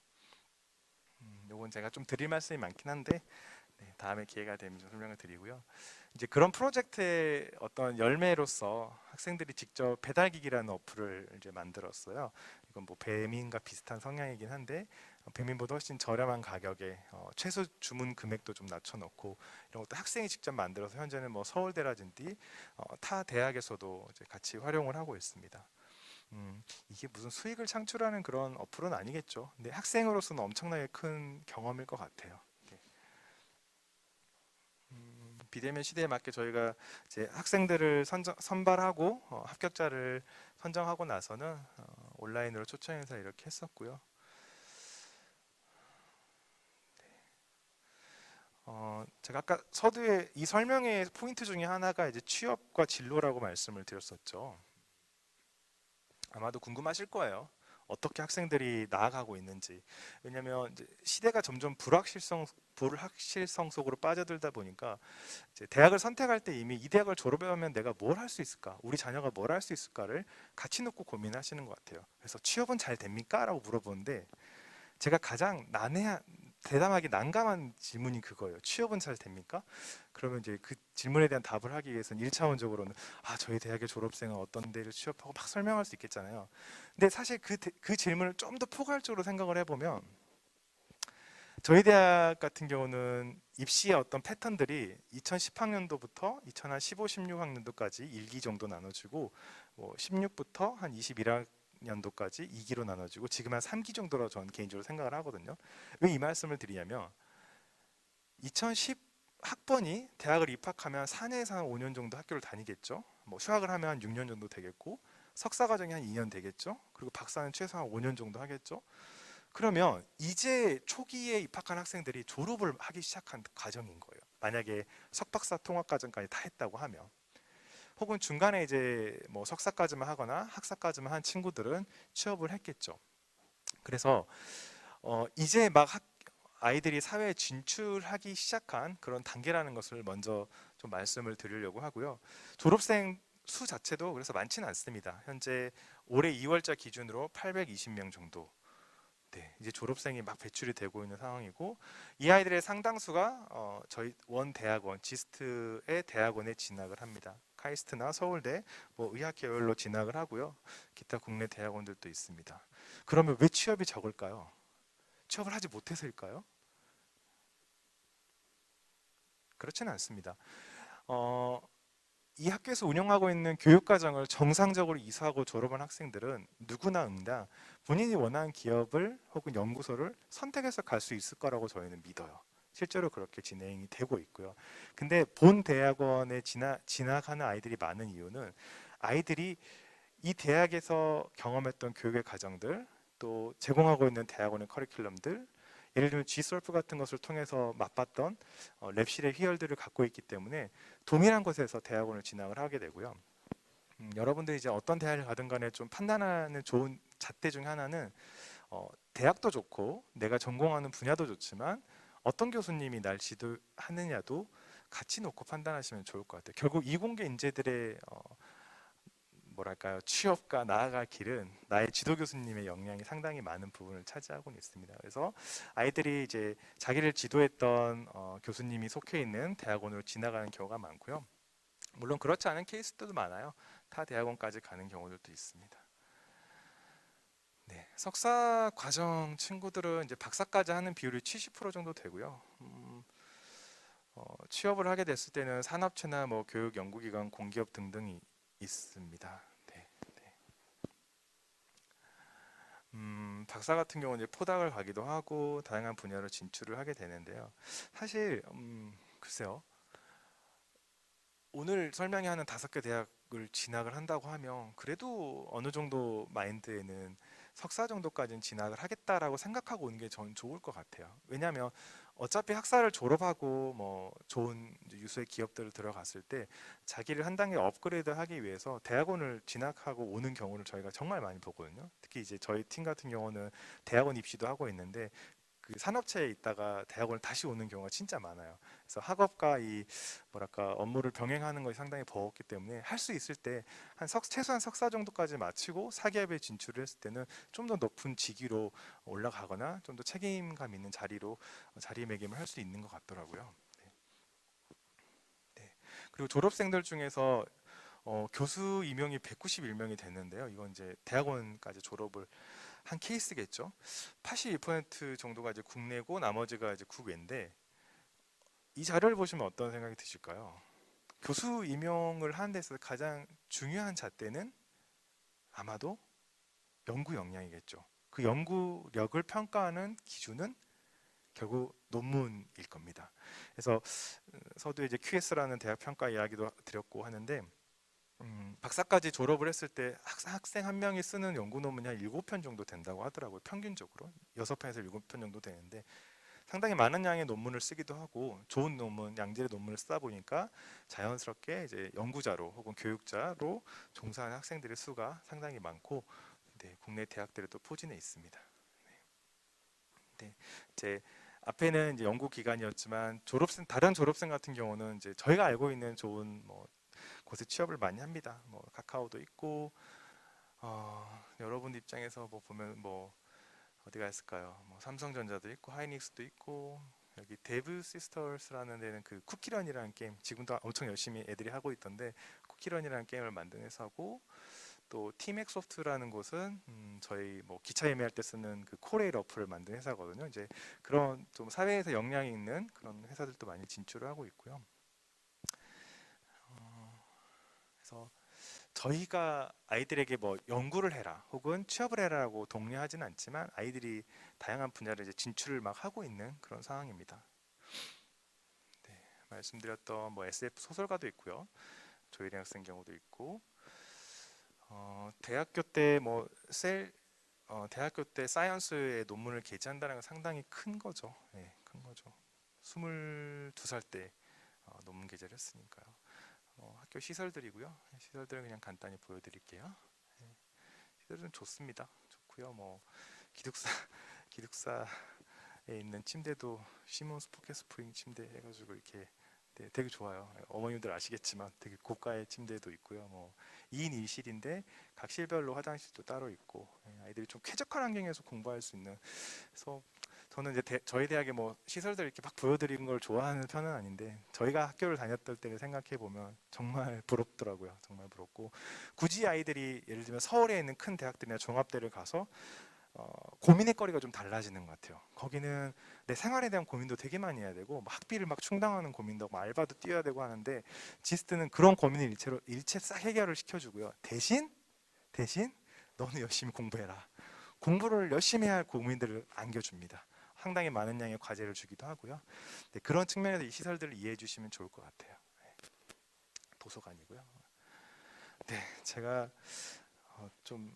요건 제가 좀 드릴 말씀이 많긴 한데 네, 다음에 기회가 되면 좀 설명을 드리고요. 이제 그런 프로젝트의 어떤 열매로서 학생들이 직접 배달기기라는 어플을 이제 만들었어요. 이건 뭐 배민과 비슷한 성향이긴 한데 배민보다 훨씬 저렴한 가격에 최소 주문 금액도 좀 낮춰놓고 이런 것도 학생이 직접 만들어서 현재는 뭐 서울대라든지 타 대학에서도 이제 같이 활용을 하고 있습니다. 이게 무슨 수익을 창출하는 그런 어플은 아니겠죠. 근데 학생으로서는 엄청나게 큰 경험일 것 같아요. 비대면 시대에 맞게 저희가 이제 학생들을 선발하고 합격자를 선정하고 나서는 온라인으로 초청해서 이렇게 했었고요. 제가 아까 서두에 이 설명의 포인트 중에 하나가 이제 취업과 진로라고 말씀을 드렸었죠. 아마도 궁금하실 거예요. 어떻게 학생들이 나아가고 있는지. 왜냐하면 이제 시대가 점점 불확실성 속으로 빠져들다 보니까 이제 대학을 선택할 때 이미 이 대학을 졸업하면 내가 뭘 할 수 있을까, 우리 자녀가 뭘 할 수 있을까를 같이 놓고 고민하시는 것 같아요. 그래서 취업은 잘 됩니까? 라고 물어보는데 제가 가장 대담하게 난감한 질문이 그거예요. 취업은 잘 됩니까? 그러면 이제 그 질문에 대한 답을 하기 위해서는 1차원적으로는 저희 대학의 졸업생은 어떤 데를 취업하고 막 설명할 수 있겠잖아요. 근데 사실 그 질문을 좀 더 포괄적으로 생각을 해보면 저희 대학 같은 경우는 입시의 어떤 패턴들이 2010학년도부터 2015, 16학년도까지 1기 정도 나눠지고 16부터 한 21학년도까지 2기로 나눠지고 지금 한 3기 정도로 저는 개인적으로 생각을 하거든요. 왜 이 말씀을 드리냐면 2010 학번이 대학을 입학하면 4내에서 한 5년 정도 학교를 다니겠죠. 휴학을 하면 한 6년 정도 되겠고 석사 과정이 한 2년 되겠죠. 그리고 박사는 최소한 5년 정도 하겠죠. 그러면 이제 초기에 입학한 학생들이 졸업을 하기 시작한 과정인 거예요. 만약에 석박사 통합과정까지 다 했다고 하면, 혹은 중간에 이제 뭐 석사까지만 하거나 학사까지만 한 친구들은 취업을 했겠죠. 그래서 이제 막 아이들이 사회에 진출하기 시작한 그런 단계라는 것을 먼저 좀 말씀을 드리려고 하고요. 졸업생 수 자체도 그래서 많지는 않습니다. 현재 올해 2월자 기준으로 820명 정도. 네, 이제 졸업생이 막 배출이 되고 있는 상황이고, 이 아이들의 상당수가 저희 원 대학원, 지스트의 대학원에 진학을 합니다. 카이스트나 서울대, 뭐 의학 계열로 진학을 하고요. 기타 국내 대학원들도 있습니다. 그러면 왜 취업이 적을까요? 취업을 하지 못해서일까요? 그렇지는 않습니다. 이 학교에서 운영하고 있는 교육과정을 정상적으로 이수하고 졸업한 학생들은 누구나 응당 본인이 원하는 기업을 혹은 연구소를 선택해서 갈 수 있을 거라고 저희는 믿어요. 실제로 그렇게 진행이 되고 있고요. 근데 본 대학원에 진학하는 아이들이 많은 이유는 아이들이 이 대학에서 경험했던 교육의 과정들, 또 제공하고 있는 대학원의 커리큘럼들, 예를 들면 Gsurf 같은 것을 통해서 맛봤던 랩실의 희열들을 갖고 있기 때문에 동일한 곳에서 대학원을 진학을 하게 되고요. 여러분들이 이제 어떤 대학을 가든 간에 좀 판단하는 좋은 잣대 중 하나는 대학도 좋고 내가 전공하는 분야도 좋지만 어떤 교수님이 날 지도하느냐도 같이 놓고 판단하시면 좋을 것 같아요. 결국 이공계 인재들의 뭐랄까요, 취업과 나아갈 길은 나의 지도 교수님의 역량이 상당히 많은 부분을 차지하고 있습니다. 그래서 아이들이 이제 자기를 지도했던 교수님이 속해 있는 대학원으로 지나가는 경우가 많고요. 물론 그렇지 않은 케이스들도 많아요. 타 대학원까지 가는 경우들도 있습니다. 네, 석사 과정 친구들은 이제 박사까지 하는 비율이 70% 정도 되고요. 취업을 하게 됐을 때는 산업체나 뭐 교육 연구기관, 공기업 등등이 있습니다. 네, 네. 박사 같은 경우는 이제 포닥을 가기도 하고 다양한 분야로 진출을 하게 되는데요. 사실 글쎄요. 오늘 설명하는 5개 대학을 진학을 한다고 하면 그래도 어느 정도 마인드에는 석사 정도까지는 진학을 하겠다라고 생각하고 오는 게 전 좋을 것 같아요. 왜냐하면 어차피 학사를 졸업하고 뭐 좋은 유수의 기업들을 들어갔을 때 자기를 한 단계 업그레이드하기 위해서 대학원을 진학하고 오는 경우를 저희가 정말 많이 보거든요. 특히 이제 저희 팀 같은 경우는 대학원 입시도 하고 있는데 그 산업체에 있다가 대학원을 다시 오는 경우가 진짜 많아요. 그래서 학업과 이 뭐랄까 업무를 병행하는 것이 상당히 버겁기 때문에 할 수 있을 때 한 최소한 석사 정도까지 마치고 사기업에 진출을 했을 때는 좀 더 높은 직위로 올라가거나 좀 더 책임감 있는 자리로 자리매김을 할 수 있는 것 같더라고요. 네. 네. 그리고 졸업생들 중에서 교수 임용이 191명이 됐는데요. 이건 이제 대학원까지 졸업을 한 케이스겠죠. 82% 정도가 이제 국내고 나머지가 이제 국외인데 이 자료를 보시면 어떤 생각이 드실까요? 교수 임용을 하는 데서 가장 중요한 잣대는 아마도 연구 역량이겠죠. 그 연구력을 평가하는 기준은 결국 논문일 겁니다. 그래서 서두에 이제 QS라는 대학 평가 이야기도 드렸고 하는데 박사까지 졸업을 했을 때 학생 한 명이 쓰는 연구 논문이 한 7편 정도 된다고 하더라고요. 평균적으로 6편에서 7편 정도 되는데 상당히 많은 양의 논문을 쓰기도 하고 좋은 논문, 양질의 논문을 쓰다 보니까 자연스럽게 이제 연구자로 혹은 교육자로 종사하는 학생들의 수가 상당히 많고 네, 국내 대학들에도 포진해 있습니다. 네, 이제 앞에는 이제 연구 기간이었지만 다른 졸업생 같은 경우는 이제 저희가 알고 있는 좋은 뭐 곳에 취업을 많이 합니다. 뭐 카카오도 있고 여러분 입장에서 뭐 보면 뭐 어디가 있을까요? 뭐 삼성전자도 있고 하이닉스도 있고 여기 데브 시스터스라는 데는 그 쿠키런이라는 게임 지금도 엄청 열심히 애들이 하고 있던데 쿠키런이라는 게임을 만든 회사고 또 티맥소프트라는 곳은 저희 뭐 기차 예매할 때 쓰는 그 코레일 어플을 만든 회사거든요. 이제 그런 좀 사회에서 역량이 있는 그런 회사들도 많이 진출을 하고 있고요. 그래서 저희가 아이들에게 뭐 연구를 해라 혹은 취업을 해라라고 독려하지는 않지만 아이들이 다양한 분야를 이제 진출을 막 하고 있는 그런 상황입니다. 네, 말씀드렸던 뭐 SF 소설가도 있고요. 조혜린 학생 경우도 있고 대학교 때 뭐 셀 대학교 때 사이언스의 논문을 게재한다는 건 상당히 큰 거죠. 네, 큰 거죠. 22살 때 논문 게재를 했으니까요. 학교 시설들이고요. 시설들은 그냥 간단히 보여드릴게요. 네, 시설은 좋습니다. 좋고요. 뭐 기숙사 기숙사에 있는 침대도 시몬스 포켓 스프링 침대 해가지고 이렇게 네, 되게 좋아요. 어머님들 아시겠지만 되게 고가의 침대도 있고요. 뭐 2인 1실인데 각 실별로 화장실도 따로 있고 아이들이 좀 쾌적한 환경에서 공부할 수 있는. 그래서 저는 이제 저희 대학의 뭐 시설들 이렇게 막 보여드리는 걸 좋아하는 편은 아닌데 저희가 학교를 다녔던 때를 생각해 보면 정말 부럽더라고요. 정말 부럽고 굳이 아이들이 예를 들면 서울에 있는 큰 대학들이나 종합대를 가서 고민의 거리가 좀 달라지는 것 같아요. 거기는 내 생활에 대한 고민도 되게 많이 해야 되고 막 학비를 막 충당하는 고민도 하고 알바도 뛰어야 되고 하는데 지스트는 그런 고민을 일체 싹 해결을 시켜주고요. 대신 너는 열심히 공부해라. 공부를 열심히 해야 할 고민들을 안겨줍니다. 상당히 많은 양의 과제를 주기도 하고요. 네, 그런 측면에서 이 시설들을 이해해 주시면 좋을 것 같아요. 네. 도서관이고요. 네, 제가 좀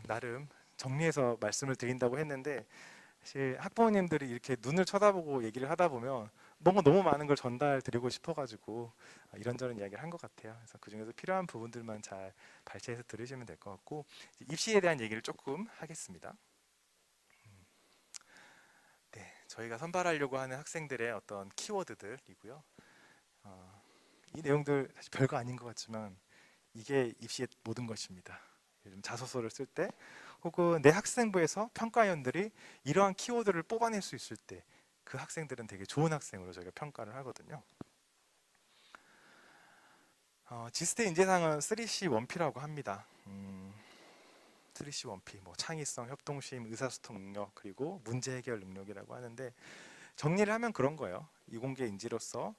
나름 정리해서 말씀을 드린다고 했는데 사실 학부모님들이 이렇게 눈을 쳐다보고 얘기를 하다 보면 너무 많은 걸 전달 드리고 싶어가지고 이런저런 이야기를 한 것 같아요. 그래서 그 중에서 필요한 부분들만 잘 발췌해서 들으시면 될 것 같고 입시에 대한 얘기를 조금 하겠습니다. 네, 저희가 선발하려고 하는 학생들의 어떤 키워드들이고요. 이 내용들 사실 별거 아닌 것 같지만 이게 입시의 모든 것입니다. 요즘 자소서를 쓸 때 혹은 내 학생부에서 평가위원들이 이러한 키워드를 뽑아낼 수 있을 때 그 학생들은 되게 좋은 학생으로 저희가 평가를 하거든요. 지스트 인재상은 3C 1P라고 합니다. 3C 1P, 뭐 창의성, 협동심, 의사소통 능력, 그리고 문제 해결 능력이라고 하는데 정리를 하면 그런 거예요. 이공계 인지로서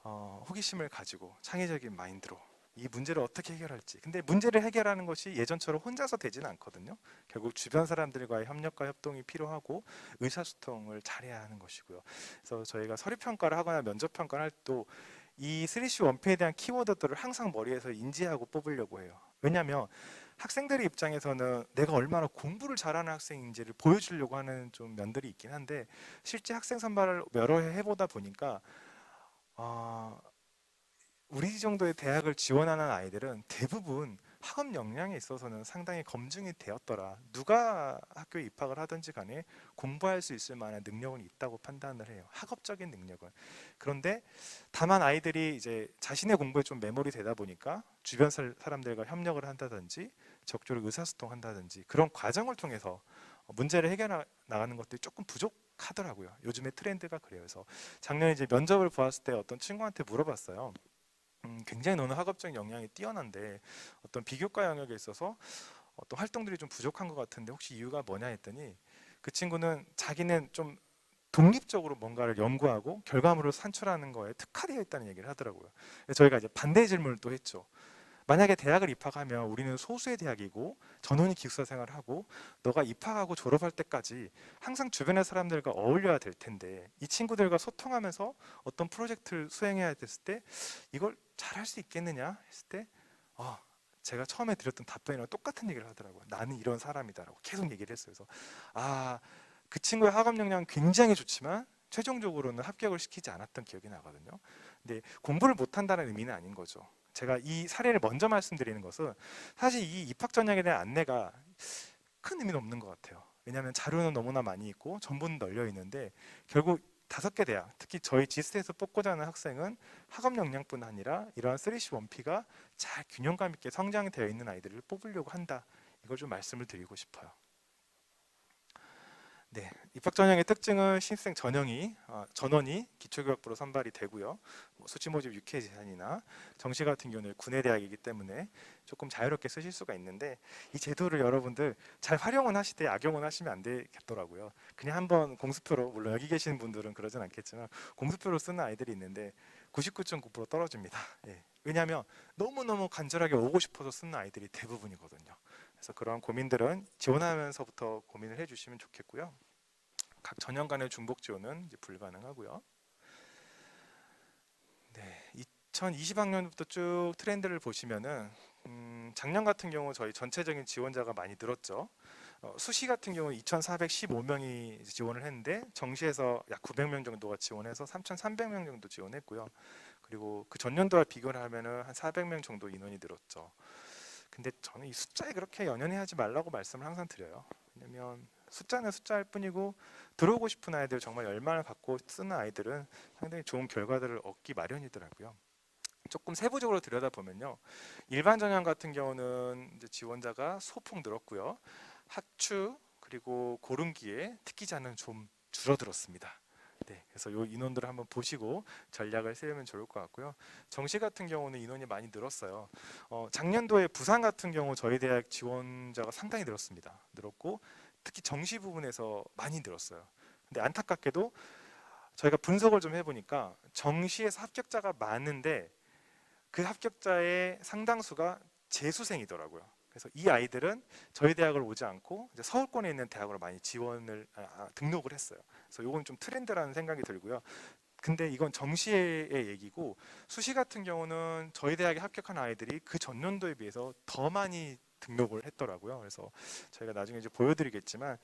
호기심을 가지고 창의적인 마인드로 이 문제를 어떻게 해결할지. 근데 문제를 해결하는 것이 예전처럼 혼자서 되지는 않거든요. 결국 주변 사람들과의 협력과 협동이 필요하고 의사소통을 잘해야 하는 것이고요. 그래서 저희가 서류평가를 하거나 면접평가를 할 때 이 3C 1P에 대한 키워드들을 항상 머리에서 인지하고 뽑으려고 해요. 왜냐하면 학생들의 입장에서는 내가 얼마나 공부를 잘하는 학생인지를 보여주려고 하는 좀 면들이 있긴 한데 실제 학생 선발을 여러 해 해보다 보니까 우리 정도의 대학을 지원하는 아이들은 대부분 학업 역량에 있어서는 상당히 검증이 되었더라. 누가 학교에 입학을 하든지 간에 공부할 수 있을 만한 능력은 있다고 판단을 해요. 학업적인 능력은. 그런데 다만 아이들이 이제 자신의 공부에 좀 매몰이 되다 보니까 주변 사람들과 협력을 한다든지 적절히 의사소통한다든지 그런 과정을 통해서 문제를 해결해 나가는 것들이 조금 부족하더라고요. 요즘의 트렌드가 그래요. 그래서 작년에 이제 면접을 보았을 때 어떤 친구한테 물어봤어요. 굉장히 너는 학업적 역량이 뛰어난데 어떤 비교과 영역에 있어서 어떤 활동들이 좀 부족한 것 같은데 혹시 이유가 뭐냐 했더니 그 친구는 자기는 좀 독립적으로 뭔가를 연구하고 결과물을 산출하는 거에 특화되어 있다는 얘기를 하더라고요. 그래서 저희가 이제 반대 질문을 또 했죠. 만약에 대학을 입학하면 우리는 소수의 대학이고 전원이 기숙사 생활을 하고 너가 입학하고 졸업할 때까지 항상 주변의 사람들과 어울려야 될 텐데 이 친구들과 소통하면서 어떤 프로젝트를 수행해야 됐을 때 이걸 잘할 수 있겠느냐 했을 때 제가 처음에 드렸던 답변이랑 똑같은 얘기를 하더라고요. 나는 이런 사람이다라고 계속 얘기를 했어요. 그래서 그 친구의 학업 역량은 굉장히 좋지만 최종적으로는 합격을 시키지 않았던 기억이 나거든요. 근데 공부를 못한다는 의미는 아닌 거죠. 제가 이 사례를 먼저 말씀드리는 것은 사실 이 입학 전형에 대한 안내가 큰 의미는 없는 것 같아요. 왜냐하면 자료는 너무나 많이 있고 정보는 널려 있는데 결국 5개 대학, 특히 저희 지스트에서 뽑고자 하는 학생은 학업 역량뿐 아니라 이러한 3C 1P가 잘 균형감 있게 성장되어 있는 아이들을 뽑으려고 한다. 이걸 좀 말씀을 드리고 싶어요. 네, 입학 전형의 특징은 신입생 전원이 기초교육부로 선발이 되고요. 수치 모집 6회 제한이나 정시 같은 경우는 군의 대학이기 때문에 조금 자유롭게 쓰실 수가 있는데 이 제도를 여러분들 잘 활용은 하시되 악용은 하시면 안 되겠더라고요. 그냥 한번 공수표로, 물론 여기 계시는 분들은 그러진 않겠지만 공수표로 쓰는 아이들이 있는데 99.9% 떨어집니다. 예. 왜냐하면 너무너무 간절하게 오고 싶어서 쓰는 아이들이 대부분이거든요. 그래서 그런 고민들은 지원하면서부터 고민을 해주시면 좋겠고요. 각 전형 간의 중복 지원은 이제 불가능하고요. 네, 2020학년부터 쭉 트렌드를 보시면은 작년 같은 경우 저희 전체적인 지원자가 많이 늘었죠. 수시 같은 경우는 2,415명이 지원을 했는데 정시에서 약 900명 정도가 지원해서 3,300명 정도 지원했고요. 그리고 그 전년도와 비교를 하면은 한 400명 정도 인원이 늘었죠. 근데 저는 이 숫자에 그렇게 연연해하지 말라고 말씀을 항상 드려요. 왜냐면 숫자는 숫자일 뿐이고 들어오고 싶은 아이들, 정말 열망을 갖고 쓰는 아이들은 상당히 좋은 결과들을 얻기 마련이더라고요. 조금 세부적으로 들여다보면요, 일반 전형 같은 경우는 이제 지원자가 소폭 늘었고요, 학추 그리고 고른기에 특기자는 좀 줄어들었습니다. 네, 그래서 이 인원들을 한번 보시고 전략을 세우면 좋을 것 같고요. 정시 같은 경우는 인원이 많이 늘었어요. 작년도에 부산 같은 경우 저희 대학 지원자가 상당히 늘었습니다. 늘었고 특히 정시 부분에서 많이 늘었어요. 근데 안타깝게도 저희가 분석을 좀 해보니까 정시에서 합격자가 많은데 그 합격자의 상당수가 재수생이더라고요. 그래서 이 아이들은 저희 대학을 오지 않고 이제 서울권에 있는 대학으로 많이 지원을 등록을 했어요. 그래서 이건 좀 트렌드라는 생각이 들고요. 근데 이건 정시의 얘기고, 수시 같은 경우는 저희 대학에 합격한 아이들이 그 전년도에 비해서 더 많이 등록을 했더라고요. 그래서 저희가 나중에 이제 보여드리겠지만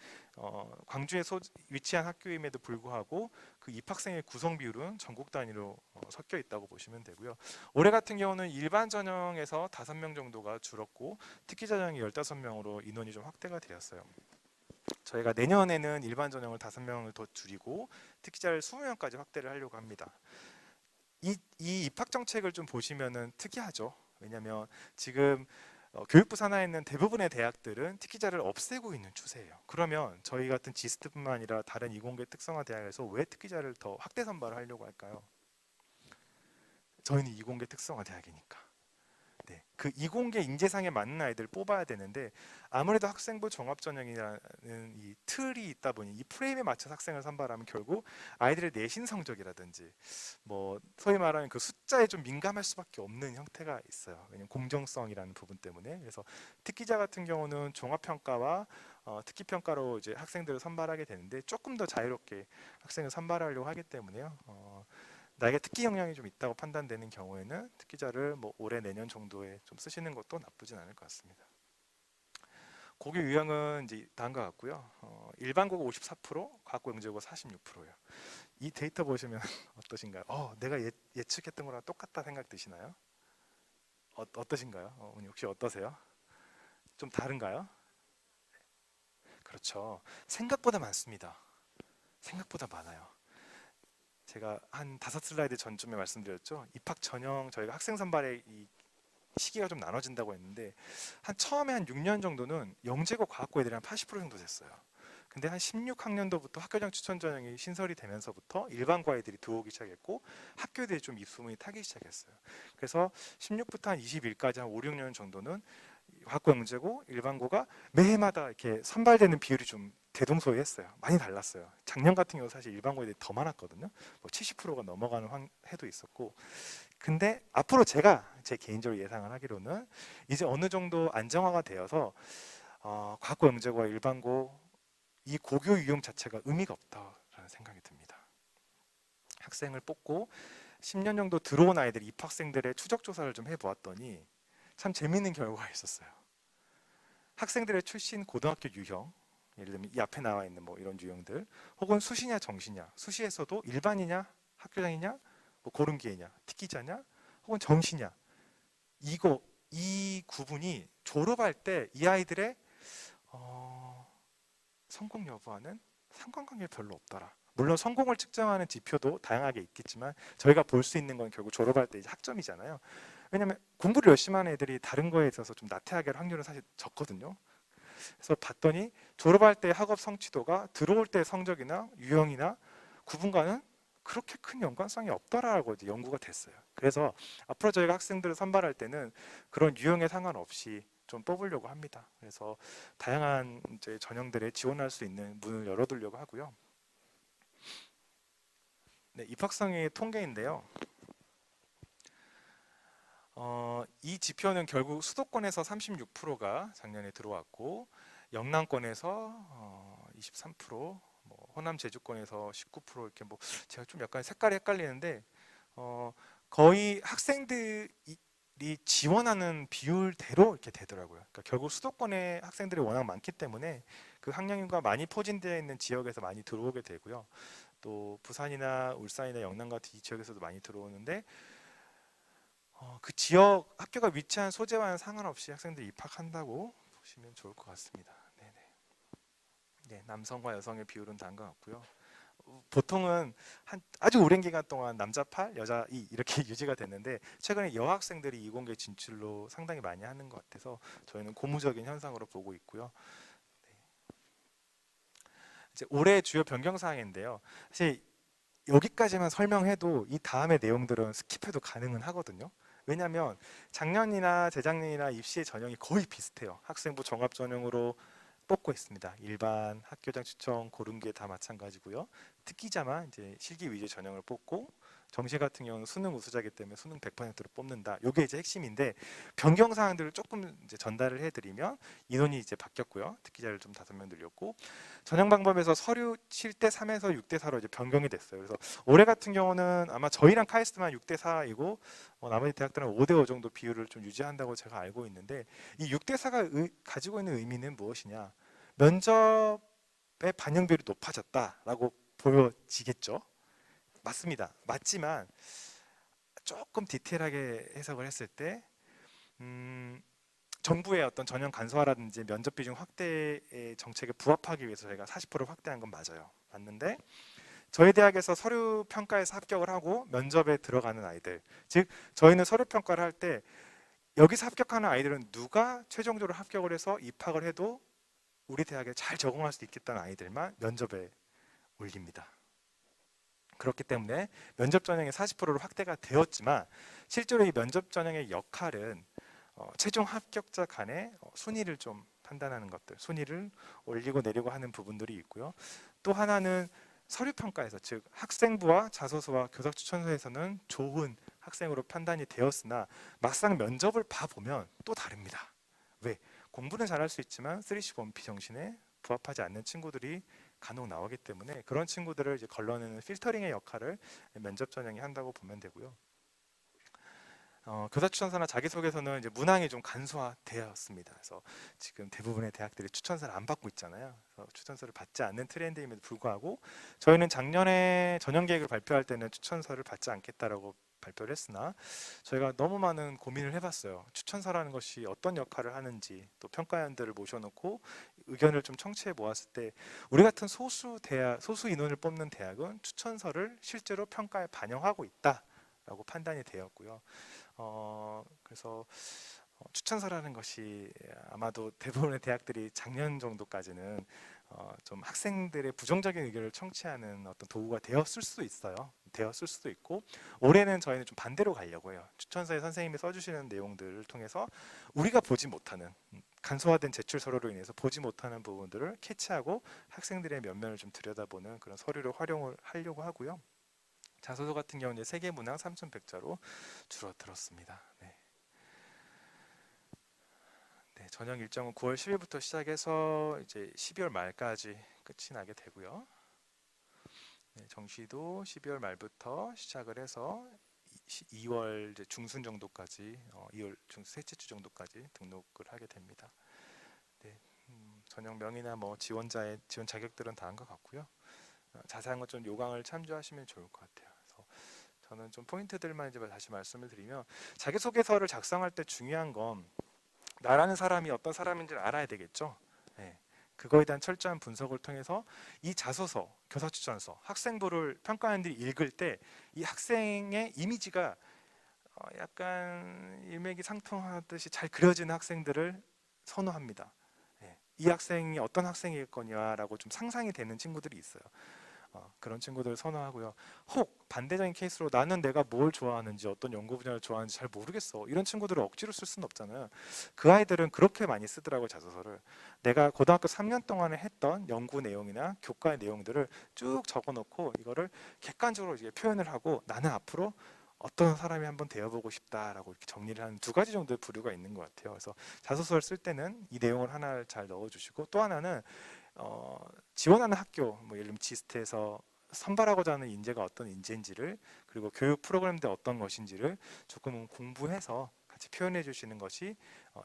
광주에 위치한 학교임에도 불구하고 그 입학생의 구성 비율은 전국 단위로 섞여 있다고 보시면 되고요. 올해 같은 경우는 일반 전형에서 5명 정도가 줄었고 특기 전형이 15명으로 인원이 좀 확대가 되었어요. 저희가 내년에는 일반 전형을 5명을 더 줄이고 특기자를 20명까지 확대를 하려고 합니다. 이 입학 정책을 좀 보시면은 특이하죠. 왜냐하면 지금 교육부 산하에 있는 대부분의 대학들은 특기자를 없애고 있는 추세예요. 그러면 저희 같은 지스트뿐만 아니라 다른 이공계 특성화 대학에서 왜 특기자를 더 확대 선발을 하려고 할까요? 저희는 이공계 특성화 대학이니까. 네, 그 이공계 인재상에 맞는 아이들을 뽑아야 되는데 아무래도 학생부 종합전형이라는 이 틀이 있다 보니 이 프레임에 맞춰서 학생을 선발하면 결국 아이들의 내신 성적이라든지 뭐 소위 말하는 그 숫자에 좀 민감할 수밖에 없는 형태가 있어요. 왜냐하면 공정성이라는 부분 때문에. 그래서 특기자 같은 경우는 종합평가와 특기평가로 이제 학생들을 선발하게 되는데 조금 더 자유롭게 학생을 선발하려고 하기 때문에요. 나에게 특기 역량이 좀 있다고 판단되는 경우에는 특기자를 뭐 올해 내년 정도에 좀 쓰시는 것도 나쁘진 않을 것 같습니다. 고교 유형은 이제 다음과 같고요. 일반 국어 54%, 과학고 영재국어 46%예요. 이 데이터 보시면 어떠신가요? 내가 예측했던 거랑 똑같다 생각 드시나요? 어떠신가요? 혹시 어떠세요? 좀 다른가요? 그렇죠. 생각보다 많습니다. 생각보다 많아요. 제가 한 5슬라이드 전쯤에 말씀드렸죠. 입학 전형 저희가 학생 선발의 이 시기가 좀 나눠진다고 했는데 처음에 한 6년 정도는 영재고 과학고 애들이 한 80% 정도 됐어요. 근데 한 16학년도부터 학교장 추천 전형이 신설이 되면서부터 일반과 애들이 들어오기 시작했고 학교들이 좀 입소문이 타기 시작했어요. 그래서 16부터 한 21까지 한 5, 6년 정도는 과학고 영재고 일반고가 매해마다 이렇게 선발되는 비율이 좀 대동소이했어요. 많이 달랐어요. 작년 같은 경우 사실 일반고에 더 많았거든요. 뭐 70%가 넘어가는 해도 있었고. 근데 앞으로 제가 제 개인적으로 예상을 하기로는 이제 어느 정도 안정화가 되어서 과학고 영재고와 일반고 이 고교 유형 자체가 의미가 없다라는 생각이 듭니다. 학생을 뽑고 10년 정도 들어온 아이들 입학생들의 추적 조사를 좀 해보았더니 참 재미있는 결과가 있었어요. 학생들의 출신 고등학교 유형, 예를 들면 이 앞에 나와 있는 뭐 이런 유형들, 혹은 수시냐 정시냐, 수시에서도 일반이냐 학교장이냐 뭐 고른기회냐 특기자냐 혹은 정시냐, 이 구분이 졸업할 때 이 아이들의 성공 여부와는 상관관계가 별로 없더라. 물론 성공을 측정하는 지표도 다양하게 있겠지만 저희가 볼 수 있는 건 결국 졸업할 때 이제 학점이잖아요. 왜냐하면 공부를 열심히 하는 애들이 다른 거에 있어서 좀 나태하게 할 확률은 사실 적거든요. 그래서 봤더니 졸업할 때 학업 성취도가 들어올 때 성적이나 유형이나 구분과는 그렇게 큰 연관성이 없더라고 이제 연구가 됐어요. 그래서 앞으로 저희가 학생들을 선발할 때는 그런 유형에 상관없이 좀 뽑으려고 합니다. 그래서 다양한 이제 전형들에 지원할 수 있는 문을 열어두려고 하고요. 네, 입학성의 통계인데요. 이 지표는 결국 수도권에서 36%가 작년에 들어왔고 영남권에서 23%, 뭐 호남 제주권에서 19% 이렇게 뭐 제가 좀 약간 색깔이 헷갈리는데 거의 학생들 지원하는 비율대로 이렇게 되더라고요. 그러니까 결국 수도권에 학생들이 워낙 많기 때문에 그 학령인구가 많이 포진되어 있는 지역에서 많이 들어오게 되고요. 또 부산이나 울산이나 영남 같은 이 지역에서도 많이 들어오는데 그 지역 학교가 위치한 소재와는 상관없이 학생들이 입학한다고 보시면 좋을 것 같습니다. 네네. 네, 남성과 여성의 비율은 다른 것 같고요. 보통은 아주 오랜 기간 동안 남자 8, 여자 2 이렇게 유지가 됐는데 최근에 여학생들이 이공계 진출로 상당히 많이 하는 것 같아서 저희는 고무적인 현상으로 보고 있고요. 네. 이제 올해 주요 변경 사항인데요. 사실 여기까지만 설명해도 이 다음의 내용들은 스킵해도 가능은 하거든요. 왜냐하면 작년이나 재작년이나 입시의 전형이 거의 비슷해요. 학생부 종합 전형으로 뽑고 있습니다. 일반 학교장 추천 고른게 다 마찬가지고요. 특기자만 이제 실기 위주 전형을 뽑고 정시 같은 경우는 수능 우수자이기 때문에 수능 100%로 뽑는다. 이게 이제 핵심인데 변경 사항들을 조금 이제 전달을 해드리면 인원이 이제 바뀌었고요. 특기자를 좀 5명 늘렸고 전형 방법에서 서류 7대 3에서 6대 4로 이제 변경이 됐어요. 그래서 올해 같은 경우는 아마 저희랑 카이스트만 6대 4이고 나머지 대학들은 5대 5 정도 비율을 좀 유지한다고 제가 알고 있는데 이 6대 4가 가지고 있는 의미는 무엇이냐? 면접의 반영비율이 높아졌다라고 보여지겠죠. 맞습니다. 맞지만 조금 디테일하게 해석을 했을 때 정부의 어떤 전형 간소화라든지 면접 비중 확대의 정책에 부합하기 위해서 저희가 40%를 확대한 건 맞아요. 맞는데 저희 대학에서 서류 평가에서 합격을 하고 면접에 들어가는 아이들, 즉 저희는 서류 평가를 할 때 여기서 합격하는 아이들은 누가 최종적으로 합격을 해서 입학을 해도 우리 대학에 잘 적응할 수 있겠다는 아이들만 면접에 올립니다. 그렇기 때문에 면접 전형의 40%로 확대가 되었지만 실제로 이 면접 전형의 역할은 최종 합격자 간의 순위를 좀 판단하는 것들, 순위를 올리고 내리고 하는 부분들이 있고요. 또 하나는 서류 평가에서, 즉 학생부와 자소서와 교사 추천서에서는 좋은 학생으로 판단이 되었으나 막상 면접을 봐보면 또 다릅니다. 왜? 공부는 잘할 수 있지만 3C 원피 정신에 부합하지 않는 친구들이 간혹 나오기 때문에 그런 친구들을 이제 걸러내는 필터링의 역할을 면접 전형이 한다고 보면 되고요. 교사 추천서나 자기소개서는 이제 문항이 좀 간소화되었습니다. 그래서 지금 대부분의 대학들이 추천서를 안 받고 있잖아요. 그래서 추천서를 받지 않는 트렌드임에도 불구하고 저희는 작년에 전형 계획을 발표할 때는 추천서를 받지 않겠다라고 발표를 했으나 저희가 너무 많은 고민을 해봤어요. 추천서라는 것이 어떤 역할을 하는지, 또 평가위원들을 모셔놓고 의견을 좀 청취해 모았을 때 우리 같은 소수 인원을 뽑는 대학은 추천서를 실제로 평가에 반영하고 있다라고 판단이 되었고요. 그래서 추천서라는 것이 아마도 대부분의 대학들이 작년 정도까지는 좀 학생들의 부정적인 의견을 청취하는 어떤 도구가 되었을 수도 있어요. 되었을 수도 있고 올해는 저희는 좀 반대로 가려고 해요. 추천서에 선생님이 써주시는 내용들을 통해서 우리가 보지 못하는 간소화된 제출 서류로 인해서 보지 못하는 부분들을 캐치하고 학생들의 면면을 좀 들여다보는 그런 서류를 활용을 하려고 하고요. 자소서 같은 경우는 세계 문항 3,100자로 줄어들었습니다. 네. 네, 전형 일정은 9월 10일부터 시작해서 이제 12월 말까지 끝이 나게 되고요. 네, 정시도 12월 말부터 시작을 해서 2월 이제 중순 정도까지, 2월 셋째 주 정도까지 등록을 하게 됩니다. 네, 전형 명이나 뭐 지원 자격들은 다 한 것 같고요. 자세한 것 좀 요강을 참조하시면 좋을 것 같아요. 그래서 저는 좀 포인트들만 이제 다시 말씀을 드리면 자기소개서를 작성할 때 중요한 건 나라는 사람이 어떤 사람인지를 알아야 되겠죠. 네. 그거에 대한 철저한 분석을 통해서 이 자소서, 교사추천서, 학생부를 평가위원들이 읽을 때 이 학생의 이미지가 약간 일맥상통하듯이 잘 그려지는 학생들을 선호합니다. 네. 이 학생이 어떤 학생일 거냐라고 좀 상상이 되는 친구들이 있어요. 그런 친구들을 선호하고요. 혹 반대적인 케이스로 나는 내가 뭘 좋아하는지 어떤 연구 분야를 좋아하는지 잘 모르겠어, 이런 친구들을 억지로 쓸 수는 없잖아요. 그 아이들은 그렇게 많이 쓰더라고요. 자소서를 내가 고등학교 3년 동안에 했던 연구 내용이나 교과의 내용들을 쭉 적어놓고 이거를 객관적으로 이제 표현을 하고 나는 앞으로 어떤 사람이 한번 되어보고 싶다라고 이렇게 정리를 하는 2가지 정도의 부류가 있는 것 같아요. 그래서 자소서를 쓸 때는 이 내용을 하나를 잘 넣어주시고 또 하나는 지원하는 학교, 뭐 예를 들면 지스트에서 선발하고자 하는 인재가 어떤 인재인지를, 그리고 교육 프로그램들 어떤 것인지를 조금 공부해서 같이 표현해 주시는 것이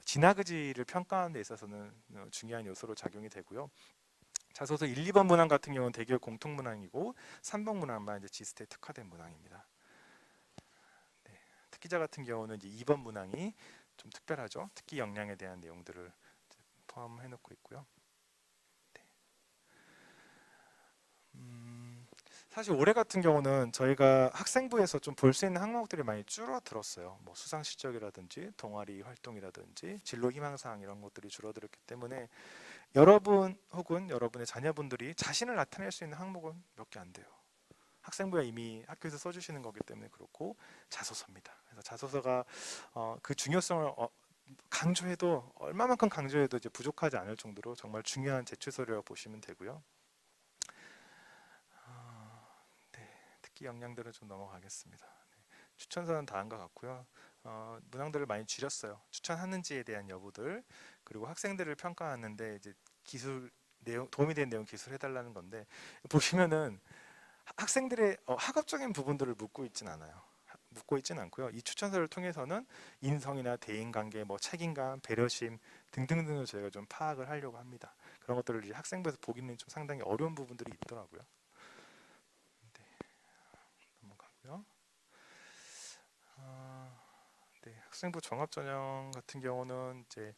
진학의지를 평가하는 데 있어서는 중요한 요소로 작용이 되고요. 자소서 1, 2번 문항 같은 경우는 대기업 공통 문항이고 3번 문항만 이제 지스트에 특화된 문항입니다. 네, 특기자 같은 경우는 이제 2번 문항이 좀 특별하죠. 특기 역량에 대한 내용들을 포함해 놓고 있고요. 네. 사실 올해 같은 경우는 저희가 학생부에서 좀 볼 수 있는 항목들이 많이 줄어들었어요. 뭐 수상 실적이라든지 동아리 활동이라든지 진로 희망사항 이런 것들이 줄어들었기 때문에 여러분 혹은 여러분의 자녀분들이 자신을 나타낼 수 있는 항목은 몇 개 안 돼요. 학생부에 이미 학교에서 써주시는 거기 때문에 그렇고 자소서입니다. 그래서 자소서가 그 중요성을 강조해도 얼마만큼 강조해도 이제 부족하지 않을 정도로 정말 중요한 제출서라고 보시면 되고요. 네, 특기 역량들은 좀 넘어가겠습니다. 네, 추천서는 다 한 것 같고요. 문항들을 많이 줄였어요. 추천하는지에 대한 여부들 그리고 학생들을 평가하는데 이제 기술 내용 도움이 되는 내용 기술해달라는 건데 보시면은 학생들의 학업적인 부분들을 묻고 있진 않아요. 묻고 있진 않고요. 이 추천서를 통해서는 인성이나 대인관계, 뭐 책임감, 배려심 등등등을 저희가 좀 파악을 하려고 합니다. 그런 것들을 이제 학생부에서 보기는 좀 상당히 어려운 부분들이 있더라고요. 네, 넘어가고요. 네, 학생부 종합전형 같은 경우는 이제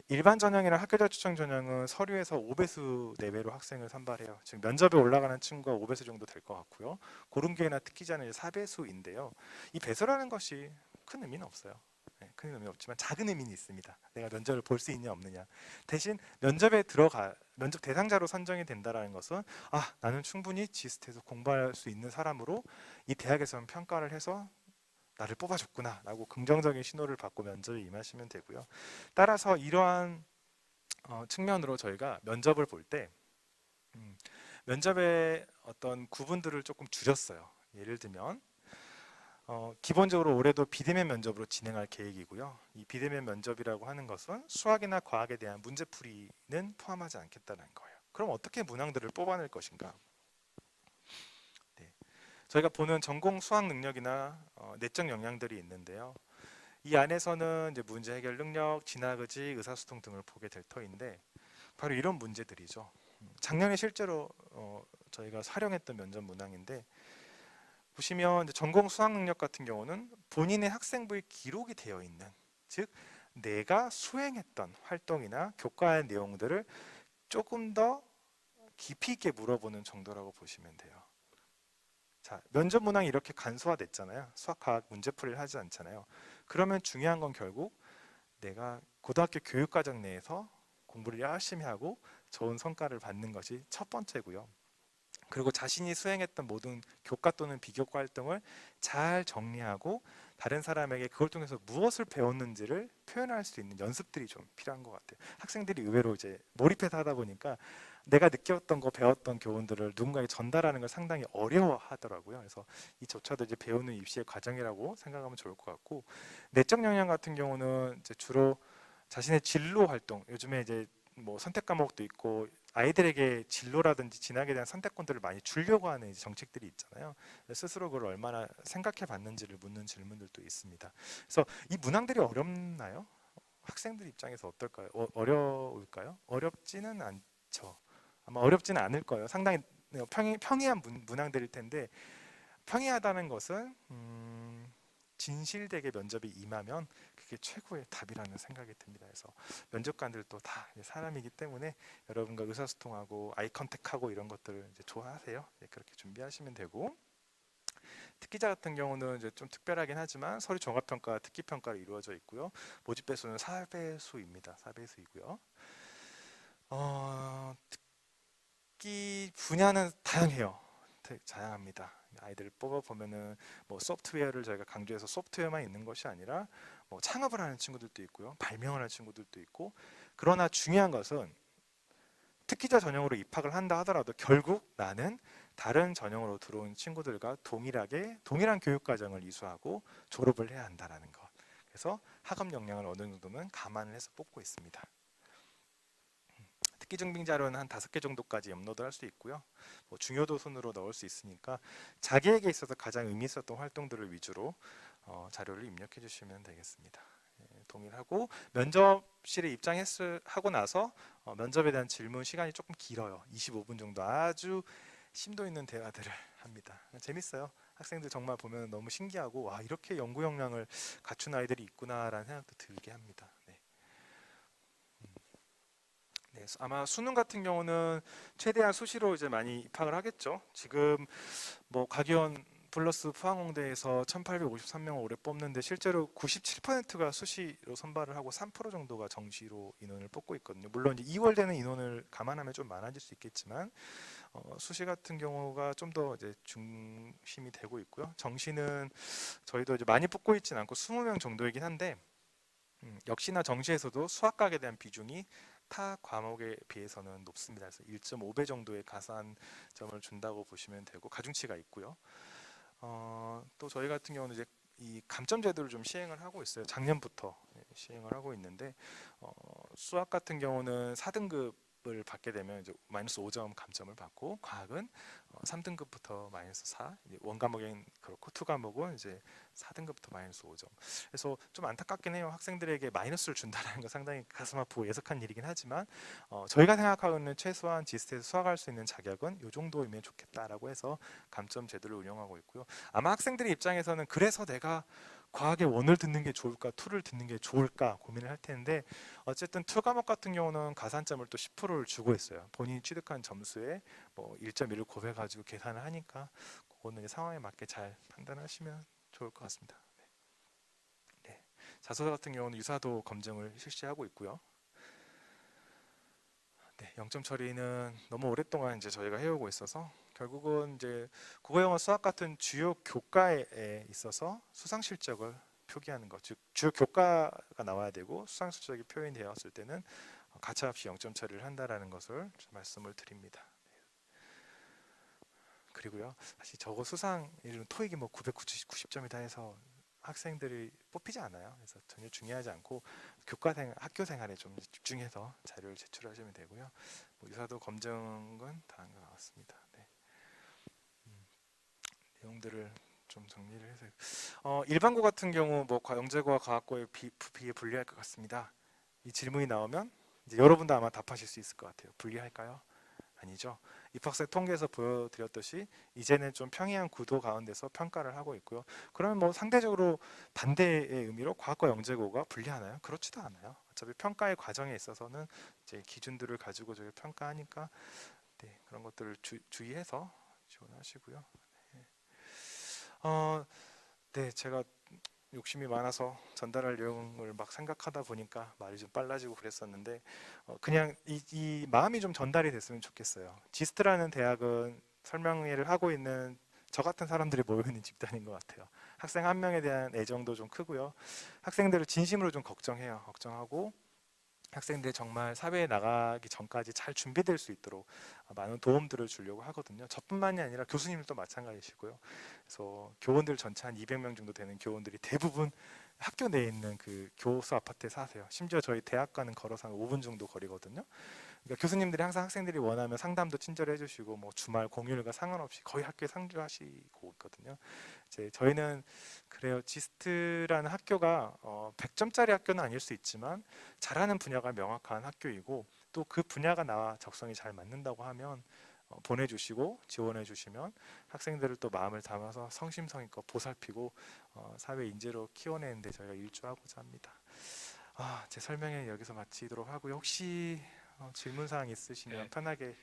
일반 전형이랑 학교자 추천 전형은 서류에서 5배수 내외로 학생을 선발해요. 지금 면접에 올라가는 친구가 5배수 정도 될 것 같고요. 고른교회나 특기자는 이제 4배수인데요. 이 배수라는 것이 큰 의미는 없어요. 네, 큰 의미는 없지만 작은 의미는 있습니다. 내가 면접을 볼 수 있냐 없느냐. 대신 면접 대상자로 선정이 된다는 것은 나는 충분히 지스트에서 공부할 수 있는 사람으로 이 대학에서는 평가를 해서 나를 뽑아줬구나 라고 긍정적인 신호를 받고 면접에 임하시면 되고요. 따라서 이러한 측면으로 저희가 면접을 볼 때 면접의 어떤 구분들을 조금 줄였어요. 예를 들면 기본적으로 올해도 비대면 면접으로 진행할 계획이고요. 이 비대면 면접이라고 하는 것은 수학이나 과학에 대한 문제풀이는 포함하지 않겠다는 거예요. 그럼 어떻게 문항들을 뽑아낼 것인가? 저희가 보는 전공 수학 능력이나 내적 역량들이 있는데요. 이 안에서는 이제 문제 해결 능력, 진학 의지, 의사소통 등을 보게 될 터인데 바로 이런 문제들이죠. 작년에 실제로 저희가 활용했던 면접 문항인데 보시면 이제 전공 수학 능력 같은 경우는 본인의 학생부에 기록이 되어 있는, 즉 내가 수행했던 활동이나 교과의 내용들을 조금 더 깊이 있게 물어보는 정도라고 보시면 돼요. 자, 면접 문항이 이렇게 간소화됐잖아요. 수학, 과학 문제풀이를 하지 않잖아요. 그러면 중요한 건 결국 내가 고등학교 교육과정 내에서 공부를 열심히 하고 좋은 성과를 받는 것이 첫 번째고요. 그리고 자신이 수행했던 모든 교과 또는 비교과 활동을 잘 정리하고 다른 사람에게 그걸 통해서 무엇을 배웠는지를 표현할 수 있는 연습들이 좀 필요한 것 같아요. 학생들이 의외로 이제 몰입해서 하다 보니까 내가 느꼈던 거 배웠던 교훈들을 누군가에게 전달하는 걸 상당히 어려워하더라고요. 그래서 이조차도 이제 배우는 입시의 과정이라고 생각하면 좋을 것 같고, 내적 역량 같은 경우는 이제 주로 자신의 진로 활동, 요즘에 이제 뭐 선택 과목도 있고 아이들에게 진로라든지 진학에 대한 선택권들을 많이 주려고 하는 이제 정책들이 있잖아요. 스스로 그걸 얼마나 생각해 봤는지를 묻는 질문들도 있습니다. 그래서 이 문항들이 어렵나요? 학생들 입장에서 어떨까요? 어려울까요? 어렵지는 않죠. 아마 어렵지는 않을 거예요. 상당히 평이한 문항들일 텐데, 평이하다는 것은 진실되게 면접에 임하면 그게 최고의 답이라는 생각이 듭니다. 그래서 면접관들도 다 사람이기 때문에 여러분과 의사소통하고 아이 컨택하고 이런 것들을 이제 좋아하세요. 그렇게 준비하시면 되고, 특기자 같은 경우는 이제 좀 특별하긴 하지만 서류 종합평가, 특기평가로 이루어져 있고요. 모집 배수는 4배수입니다. 4배수이고요. 특기 분야는 다양해요. 다양합니다. 아이들을 뽑아보면은 뭐 소프트웨어를 저희가 강조해서 소프트웨어만 있는 것이 아니라 뭐 창업을 하는 친구들도 있고요, 발명을 하는 친구들도 있고, 그러나 중요한 것은 특기자 전형으로 입학을 한다 하더라도 결국 나는 다른 전형으로 들어온 친구들과 동일한 교육과정을 이수하고 졸업을 해야 한다는 것. 그래서 학업 역량을 어느 정도는 감안을 해서 뽑고 있습니다. 특기 증빙 자료는 한 5개 정도까지 업로드할 수 있고요. 뭐 중요도 순으로 넣을 수 있으니까 자기에게 있어서 가장 의미 있었던 활동들을 위주로 자료를 입력해 주시면 되겠습니다. 동일하고 면접실에 입장하고 나서 면접에 대한 질문 시간이 조금 길어요. 25분 정도 아주 심도 있는 대화들을 합니다. 재밌어요. 학생들 정말 보면 너무 신기하고 와 이렇게 연구 역량을 갖춘 아이들이 있구나라는 생각도 들게 합니다. 네. 네, 아마 수능 같은 경우는 최대한 수시로 이제 많이 입학을 하겠죠. 지금 뭐 가기원 플러스 포항공대에서 1,853명을 올해 뽑는데 실제로 97%가 수시로 선발을 하고 3% 정도가 정시로 인원을 뽑고 있거든요. 물론 이제 2월 되는 인원을 감안하면 좀 많아질 수 있겠지만 수시 같은 경우가 좀 더 이제 중심이 되고 있고요. 정시는 저희도 이제 많이 뽑고 있지는 않고 20명 정도이긴 한데 역시나 정시에서도 수학학에 대한 비중이 타 과목에 비해서는 높습니다. 그래서 1.5배 정도의 가산점을 준다고 보시면 되고 가중치가 있고요. 또 저희 같은 경우는 이제 이 감점 제도를 좀 시행을 하고 있어요. 작년부터 시행을 하고 있는데 수학 같은 경우는 4등급을 받게 되면 이제 마이너스 5점 감점을 받고 과학은 3등급부터 마이너스 4, 원과목엔 그렇고 투 과목은 이제 4등급부터 마이너스 5점. 그래서 좀 안타깝긴 해요. 학생들에게 마이너스를 준다는 거 상당히 가슴 아프고 예석한 일이긴 하지만 저희가 생각하고는 최소한 지스트에서 수학할 수 있는 자격은 이 정도이면 좋겠다라고 해서 감점 제도를 운영하고 있고요. 아마 학생들의 입장에서는 그래서 내가 과학의 원을 듣는 게 좋을까, 투를 듣는 게 좋을까 고민을 할 텐데 어쨌든 투 과목 같은 경우는 가산점을 또 10%를 주고 있어요. 본인이 취득한 점수에 뭐 1.1을 곱해가지고 계산을 하니까 그거는 상황에 맞게 잘 판단하시면 좋을 것 같습니다. 네. 자소서 같은 경우는 유사도 검증을 실시하고 있고요. 네, 0점 처리는 너무 오랫동안 이제 저희가 해오고 있어서 결국은 이제 국어, 영어, 수학 같은 주요 교과에 있어서 수상 실적을 표기하는 것, 즉 주요 교과가 나와야 되고 수상 실적이 표현되었을 때는 가차없이 0점 처리를 한다라는 것을 말씀을 드립니다. 그리고요, 사실 저거 수상 예를 토익이 뭐 990점이다 해서 학생들이 뽑히지 않아요. 그래서 전혀 중요하지 않고 학교 생활에 좀 집중해서 자료를 제출하시면 되고요. 뭐 유사도 검증은 다한 것 같습니다. 네. 내용들을 좀 정리를 해서 일반고 같은 경우 뭐 영재고와 과학고에 비해 분리할 것 같습니다. 이 질문이 나오면 이제 여러분도 아마 답하실 수 있을 것 같아요. 분리할까요? 아니죠. 입학생 통계에서 보여드렸듯이 이제는 좀 평이한 구도 가운데서 평가를 하고 있고요. 그러면 뭐 상대적으로 반대의 의미로 과학과 영재고가 분리하나요? 그렇지도 않아요. 어차피 평가의 과정에 있어서는 이제 기준들을 가지고 저희 평가하니까 네, 그런 것들을 주의해서 지원하시고요. 네, 제가 욕심이 많아서 전달할 내용을 막 생각하다 보니까 말이 좀 빨라지고 그랬었는데 그냥 이 마음이 좀 전달이 됐으면 좋겠어요. 지스트라는 대학은 설명회를 하고 있는 저 같은 사람들이 모여있는 집단인 것 같아요. 학생 한 명에 대한 애정도 좀 크고요. 학생들을 진심으로 좀 걱정해요. 걱정하고 학생들이 정말 사회에 나가기 전까지 잘 준비될 수 있도록 많은 도움들을 주려고 하거든요. 저뿐만이 아니라 교수님들도 마찬가지시고요. 그래서 교원들 전체 한 200명 정도 되는 교원들이 대부분 학교 내에 있는 그 교수 아파트에 사세요. 심지어 저희 대학과는 걸어서 한 5분 정도 거리거든요. 그러니까 교수님들이 항상 학생들이 원하면 상담도 친절히 해주시고 뭐 주말 공휴일과 상관없이 거의 학교에 상주하시고 있거든요. 이제 저희는 그래요. 지스트라는 학교가 100점짜리 학교는 아닐 수 있지만 잘하는 분야가 명확한 학교이고 또 그 분야가 나와 적성이 잘 맞는다고 하면 보내주시고 지원해 주시면 학생들을 또 마음을 담아서 성심성의껏 보살피고 사회 인재로 키워내는데 저희가 일조하고자 합니다. 제 설명은 여기서 마치도록 하고요. 혹시 질문 사항 있으시면 네. 편하게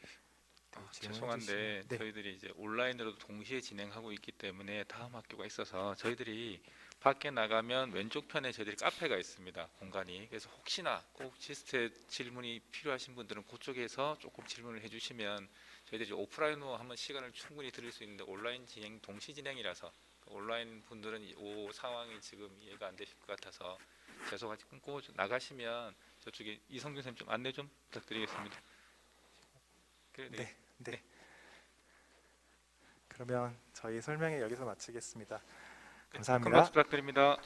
질문해 죄송한데 주시면. 네. 저희들이 이제 온라인으로도 동시에 진행하고 있기 때문에 다음 학교가 있어서 저희들이 밖에 나가면 왼쪽 편에 저희들이 카페가 있습니다. 공간이. 그래서 혹시나 꼭 지스트에 질문이 필요하신 분들은 그쪽에서 조금 질문을 해주시면 저희들이 오프라인으로 한번 시간을 충분히 드릴 수 있는데 온라인 진행 동시 진행이라서 온라인 분들은 이 상황이 지금 이해가 안 되실 것 같아서 죄송하지 끊고 나가시면 저쪽에 이성균 선생님 좀 안내 좀 부탁드리겠습니다. 그래, 네. 네. 그러면 저희 설명회 여기서 마치겠습니다. 큰 감사합니다. 박수 부탁드립니다.